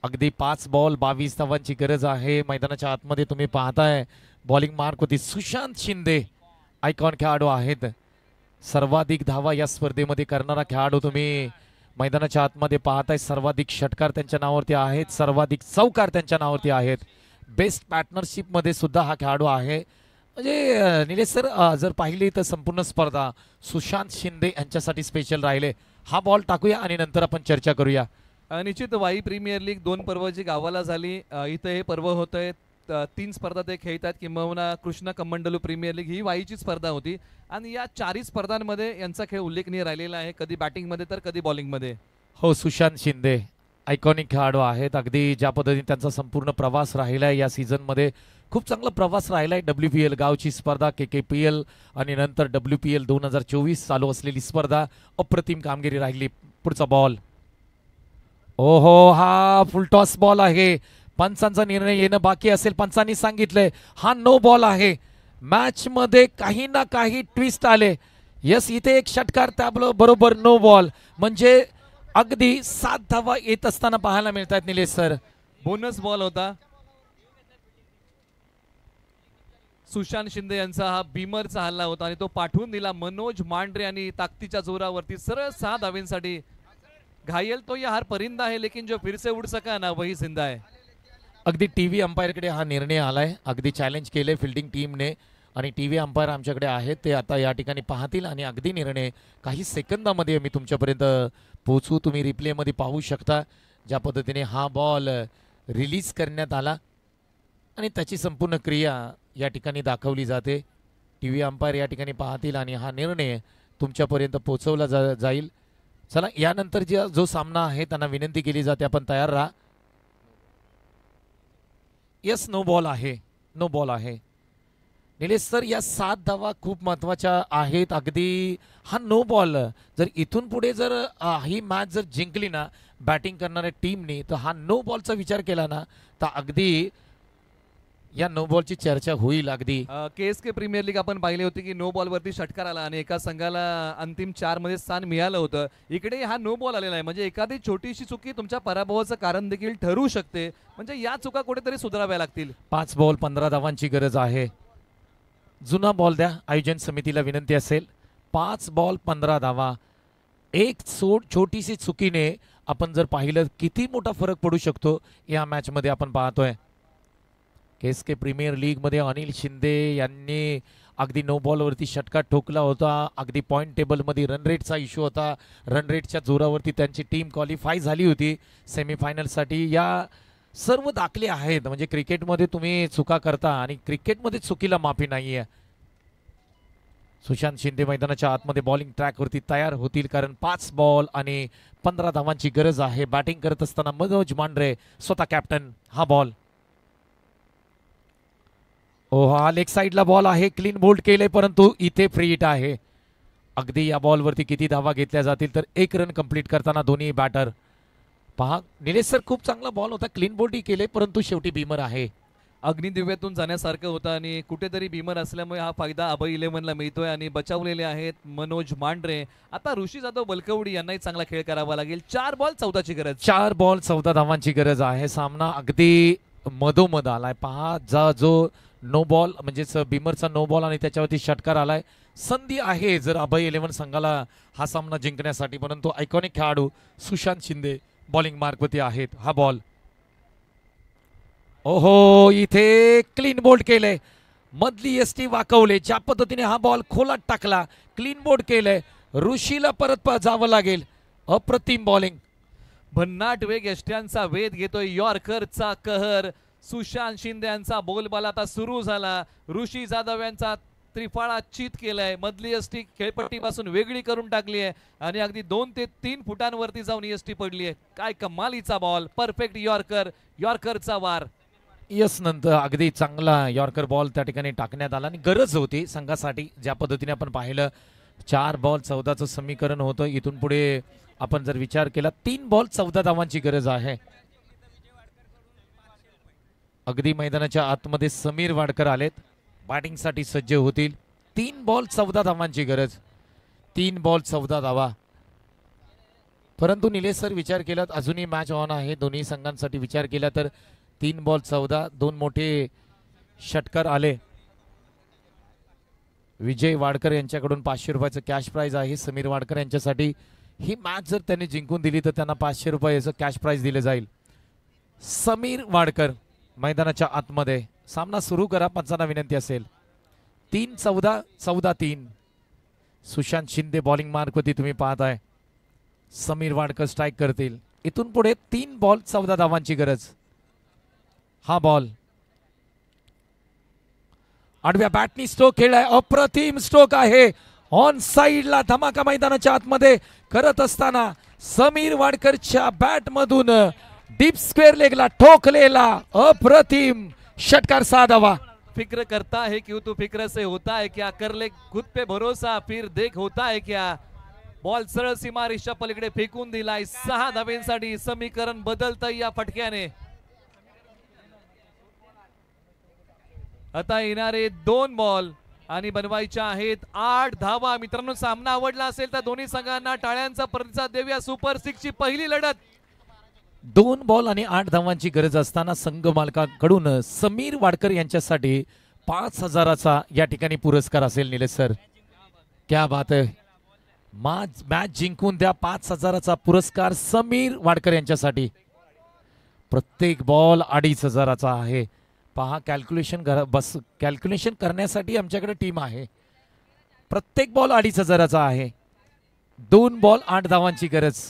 अगदी 5 बॉल 22 धावांची गरज आहे. मैदानाच्या आतमध्ये तुम्ही पाहताय बॉलिंग मार्क होती. सुशांत शिंदे आयकॉन खेळाडू आहेत. सर्वाधिक धावा या स्पर्धेमध्ये करणारा खेळाडू तुम्ही मैदानाच्या आतमध्ये पाहताय. सर्वाधिक षटकार त्यांच्या नावावरती आहेत, सर्वाधिक चौकार त्यांच्या नावावरती आहेत. बेस्ट पार्टनरशिप मध्ये सुद्धा हा खेळाडू आहे. म्हणजे निलेश सर, जर पाहिली तर संपूर्ण स्पर्धा सुशांत शिंदे यांच्यासाठी स्पेशल राहिले. हा बॉल टाकूया आणि नंतर आपण चर्चा करूया. निश्चित वाई प्रीमियर लीग 2 पर्व जी गावाला झाली, इथं हे पर्व होत आहे. 3 स्पर्धा ते खेळतात. किंबहुना कृष्णा कमंडलू प्रीमियर लीग ही वाईची स्पर्धा होती आणि या 4 स्पर्धांमध्ये यांचा खेळ उल्लेखनीय राहिलेला आहे, कधी बॅटिंगमध्ये तर कधी बॉलिंगमध्ये. हो, सुशांत शिंदे आयकॉनिक खेळाडू आहेत. अगदी ज्या पद्धतीने त्यांचा संपूर्ण प्रवास राहिलाय या सीझनमध्ये, खूप चांगला प्रवास राहिलाय. WPL गावची स्पर्धा, KKPL आणि नंतर WPL 2024 चालू असलेली स्पर्धा, अप्रतिम कामगिरी राहिली. पुढचा बॉल, ओहो, हा फुलटॉस बॉल आहे. पंचांचा निर्णय येणं बाकी असेल. पंचांनी सांगितलंय हा नो बॉल आहे. मॅच मध्ये काही ना काही ट्विस्ट आले. यस, इथे एक षटकार त्याबरोबर बरोबर नो बॉल, म्हणजे अगदी 7 धावा येत असताना पाहायला मिळतात निलेश सर. बोनस बॉल होता. सुशांत शिंदे यांचा हा बीमरचा हल्ला होता आणि तो पाठवून दिला मनोज मांढरे आणि ताकदीच्या जोरावरती सरळ 6 धावेंसाठी. घायल तो या हार परिंदा है, लेकिन जो फिर से उड़ सका ना वही जिंदा है. अगदी टीव्ही अंपायरकडे हा निर्णय आलाय. अगदी चॅलेंज केले फिल्डिंग टीमने आणि टीव्ही अंपायर आमच्याकडे आहेत, ते आता या ठिकाणी पाहतील आणि अगदी निर्णय काही सेकंदामध्ये मी तुमच्यापर्यंत पोहोचू. तुम्ही रिप्लेमध्ये पाहू शकता ज्या पद्धतीने हा बॉल रिलीज करण्यात आला आणि त्याची संपूर्ण क्रिया या ठिकाणी दाखवली जाते. टीव्ही अंपायर या ठिकाणी पाहतील आणि हा निर्णय तुमच्यापर्यंत पोहोचवला जाईल. चला, यानंतर जो सामना आहे त्यांना विनंती केली जाते आपण तयार राहा. यस, नो बॉल आहे, नो बॉल आहे. निलेश सर, या 7 धावा खूप महत्वाच्या आहेत. अगदी हा नो बॉल, जर इथून पुढे जर ही मॅच जर जिंकली ना बॅटिंग करणाऱ्या टीमनी, तर हा नो बॉलचा विचार केला ना तर अगदी या नो बॉलची चर्चा होईल. अगदी KSK प्रीमियर लीग आपण पाहिले होते की नो बॉल वरती षटकार आला आणि एका संघाला अंतिम 4 मध्ये स्थान मिळालं होतं. इकडे हा नो बॉल आलेला आहे, म्हणजे एखादी छोटीशी चुकी तुमच्या पराभवाचं कारण देखील ठरू शकते. म्हणजे या चुका कुठेतरी सुधाराव्या लागतील. 5 बॉल 15 धावांची गरज आहे. जुना बॉल द्या, आयोजन समितीला विनंती असेल. 5 बॉल 15 धावा. एक छोटीशी चुकीने आपण जर पाहिलं किती मोठा फरक पडू शकतो या मॅच मध्ये आपण पाहतोय. KSK प्रीमियर लीग मध्ये अनिल शिंदे यांनी अगदी नो बॉलवरती षटकार ठोकला होता. अगदी पॉईंट टेबलमध्ये रन रेटचा इश्यू होता. रन रेटच्या जोरावरती त्यांची टीम क्वालिफाय झाली होती सेमीफायनलसाठी. या सर्व दाखले आहेत. म्हणजे क्रिकेटमध्ये तुम्ही चुका करता आणि क्रिकेटमध्ये चुकीला माफी नाही आहे. सुशांत शिंदे मैदानाच्या आतमध्ये बॉलिंग ट्रॅकवरती तयार होतील, कारण 5 बॉल आणि 15 धावांची गरज आहे. बॅटिंग करत असताना मनोज मांढरे स्वतः कॅप्टन. हा बॉल, हा लेग साईडला बॉल आहे. क्लीन बोल्ड केले, परंतु इथे फ्री हिट आहे. अगदी या बॉलवरती किती धावा घेतल्या जातील तर 1 रन कंप्लीट करताना दोन्ही बॅटर. पहा निलेश सर, खूप चांगला बॉल होता. क्लीन बोल्डही केले, परंतु शेवटी बीमर आहे. अग्निदिव्यातून जाण्यासारखं होतं आणि कुठेतरी बीमर असल्यामुळे हा फायदा अभय 11ला मिळतोय आणि बचावलेले आहेत मनोज मांढरे. आता ऋषी जाधव बलकवडी यांनाही चांगला खेळ करावा लागेल. 4 बॉल 14ची गरज. 4 बॉल 14 धावांची गरज आहे. सामना अगदी मधोमध आलाय. पहा जो नो बॉल म्हणजेच बीमरचा नो बॉल आणि त्याच्यावरती षटकार आलाय. संधी आहे जर अभय 11 संघाला हा सामना जिंकण्यासाठी, परंतु आयकॉनिक खेळाडू सुशांत शिंदे बॉलिंग मार्कवरती आहेत. हा बॉल, ओहो, इथे क्लीन बोल्ड केले. मधली एसटी वाकवले. ज्या पद्धतीने हा बॉल खोलात टाकला, क्लीन बोल्ड केले. ऋषीला परत जावं लागेल. अप्रतिम बॉलिंग. भन्नाट वेग यष्ट्यांचा वेध घेतोय. यॉर्करचा कहर. सुशांत शिंदे यांचा बोलबाला आता सुरू झाला. ऋषी जाधव यांचा त्रिफळा चित केलाय. मधली एसटी खेळपट्टीपासून वेगळी करून टाकली आहे आणि अगदी 2 ते 3 फुटांवरती जाऊन एसटी पडली आहे. काय कमालीचा बॉल. Perfect yorker. यॉर्करचा वार. यस नंतर अगदी चांगला यॉर्कर बॉल त्या ठिकाणी टाकण्यात आला आणि गरज होती संघासाठी. ज्या पद्धतीने आपण पाहिलं 4 बॉल 14चं समीकरण होतं. इथून पुढे आपण जर विचार केला 3 बॉल 14 धावांची गरज आहे. अगदी मैदानाच्या आतमध्ये समीर वाडकर आलेत, बॅटिंगसाठी सज्ज होतील. 3 बॉल 14 धावांची गरज. 3 बॉल 14 धावा. परंतु निलेश सर, विचार केला अजूनही मॅच ऑन आहे दोन्ही संघांसाठी. विचार केला तर 3 बॉल 14, 2 मोठे षटकार आले. विजय वाडकर यांच्याकडून 500 रुपयाचं कॅश प्राइज आहे. समीर वाडकर यांच्यासाठी ही मॅच जर त्यांनी जिंकून दिली तर त्यांना 500 रुपयाचं कॅश प्राइज दिले जाईल. समीर वाडकर मैदानाच्या आतमध्ये. सामना सुरू करा, पंचांना विनंती असेल. 3-14, 14-3. सुशांत शिंदे बॉलिंग मार्कवरती तुम्ही पाहताय. समीर वाडकर स्ट्राईक करतील. इथून पुढे 3 बॉल 14 धावांची गरज. हा बॉल, आडव्या बॅटनी स्ट्रोक खेळलाय. अप्रतिम स्ट्रोक आहे. ऑन साइडला धमाका मैदानाच्या आतमध्ये करत असताना समीर वाडकरच्या बॅट मधून डीप स्क्वेअर लेगला ठोकलेला अप्रतिम षटकार. 6 धावा. फिक्र करता है क्यों तू फिक्र से होता है क्या, कर ले खुद पे भरोसा फिर देख होता है क्या. बॉल सरळ सीमारेषा पलीकडे फेकून दिलाय. 6 धावेंसाठी समीकरण बदलतंय या फटक्याने. आता येणारे 2 बॉल आणि बनवायच्या आहेत 8 धावा. मित्रांनो, सामना आवडला असेल तर दोन्ही संघांना टाळ्यांचा प्रतिसाद देऊया. सुपर 6 ची पहिली लढत. 2 बॉल आणि 8 धावांची गरज असताना संघ मालकाकडून समीर वाडकर यांच्यासाठी 5,000चा या ठिकाणी पुरस्कार असेल. निलेश सर, क्या बात आहे. मॅच जिंकून द्या. 5,000चा पुरस्कार समीर वाडकर यांच्यासाठी. प्रत्येक बॉल 2,500चा आहे. पहा, कॅल्क्युलेशन करण्यासाठी आमच्याकडे टीम आहे. प्रत्येक बॉल 2,500चा आहे. 2 बॉल 8 धावांची गरज.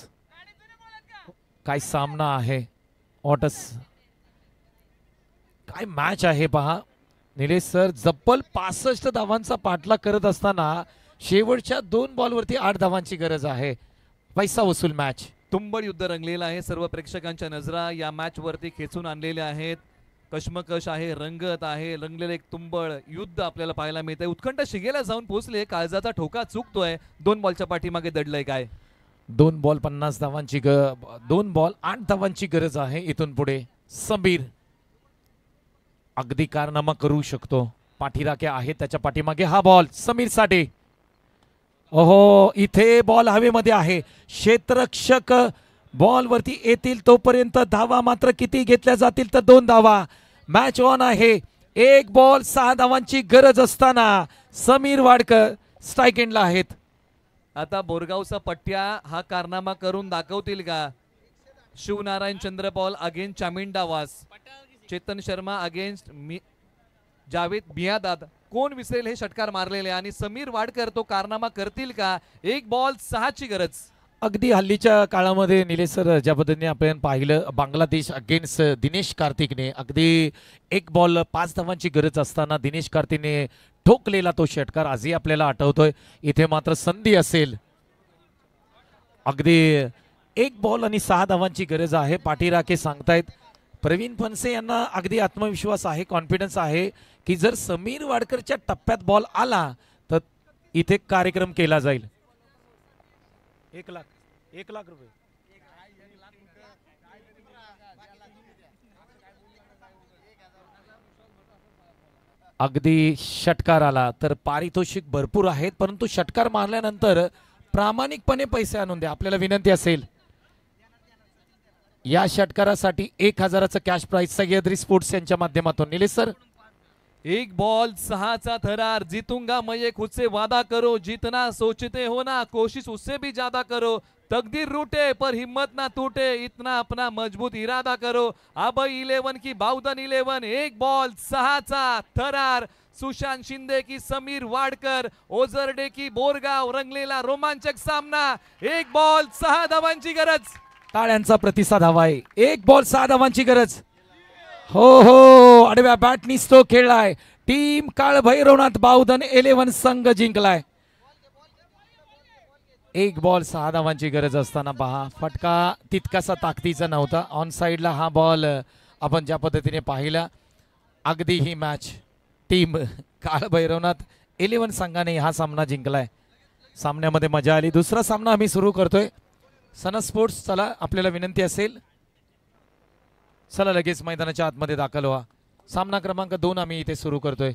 काय सामना आहे. ऑटस काय मॅच आहे. पहा निलेश सर, जब्बल 65 धावांचा पाठलाग करत असताना शेवटच्या 2 बॉलवरती 8 धावांची गरज आहे. पैसा वसूल मॅच. तुंबड युद्ध रंगलेलं आहे. सर्व प्रेक्षकांच्या नजरा या मॅच वरती खेचून आणलेल्या आहेत. कश्मकश आहे, रंगत आहे. रंगलेलं एक तुंबळ युद्ध आपल्याला पाहायला मिळतंय. उत्कंठ शिगेला जाऊन पोहोचले. काळजाचा ठोका चुकतोय. 2 बॉलच्या पाठीमागे दडलंय काय. 2 बॉल 50 धावांची 2 बॉल 8 धावांची गरज आहे. इथून पुढे समीर अगदी कारनामा करू शकतो. पाठीराखे आहे त्याच्या पाठीमागे. हा बॉल समीर साठी. ओहो, इथे बॉल हवेमध्ये आहे. क्षेत्ररक्षक बॉल वरती येतील तोपर्यंत धावा मात्र किती घेतल्या जातील तर 2 धावा. मॅच ऑन आहे. 1 बॉल 6 धावांची गरज असताना समीर वाडकर स्ट्राईक एंडला आहेत. आता बोरगावचा पट्ट्या हा कारनामा करून दाखवतील का. शिवनारायण चंद्रपॉल अगेन्स्ट चामिंडा वास. चेतन शर्मा अगेन्स्ट जावेद मियादाद कोण विसरेल हे षटकार मारलेले आणि समीर वाडकर तो कारनामा करतील का? 1 बॉल 6 ची गरज. अगदी हल्लीच्या काळामध्ये निलेश सर ज्या पद्धतीने आपण पाहिलं बांगलादेश अगेन्स्ट दिनेश कार्तिकने अगदी 1 बॉल 5 धावांची गरज असताना दिनेश कार्तिकने ठोकलेला तो षटकार आजही आपल्याला आठवतोय. इथे मात्र संधी असेल. अगदी 1 बॉल आणि 6 धावांची गरज आहे. पाठीराखे सांगतायत. प्रवीण फणसे यांना अगदी आत्मविश्वास आहे, कॉन्फिडन्स आहे की जर समीर वाडकरच्या टप्प्यात बॉल आला तर इथे कार्यक्रम केला जाईल. 1 लाख रुपये. अगदी षटकार आला तर पारितोषिक भरपूर आहेत, परंतु षटकार मारल्यानंतर प्रामाणिकपणे पैसे आणून द्या. आपल्याला विनंती असेल या षटकारासाठी 1000चं कॅश प्राइज सह्याद्री स्पोर्ट्स यांच्या माध्यमातून. निलेश सर 1 बॉल 6 चा थरार. जीतूंगा मैं ये खुद से वादा करो, जीतना सोचते हो ना कोशिश उससे भी ज्यादा करो, तकदीर रूठे पर हिम्मत ना टूटे, इतना अपना मजबूत इरादा करो. अभय 11 की बावधन 11. 1 बॉल 6 चा थरार. सुशांत शिंदे की समीर वाडकर, ओझरडे की बोरगाव, रंगलेला रोमांचक सामना. 1 बॉल 6 धावांची गरज. टाळ्यांचा प्रतिसाद हवा आहे. 1 बॉल 6 धावांची गरज. हो आडव्या बॅटनीच तो खेळलाय. टीम काळभैरवनाथ बावधन 11 संघ जिंकलाय. 1 बॉल 6 धावांची गरज असताना पहा फटका तितकासा ताकदीचा नव्हता. ऑन साइडला हा बॉल आपण ज्या पद्धतीने पाहिला अगदी ही मॅच टीम काळभैरवनाथ 11 संघाने हा सामना जिंकलाय. सामन्यामध्ये मजा आली. दुसरा सामना आम्ही सुरू करतोय. सन स्पोर्ट्स चला आपल्याला विनंती असेल चला लगेच मैदानाच्या आतमध्ये दाखल व्हा. सामना क्रमांक 2 आम्ही इथे सुरू करतोय.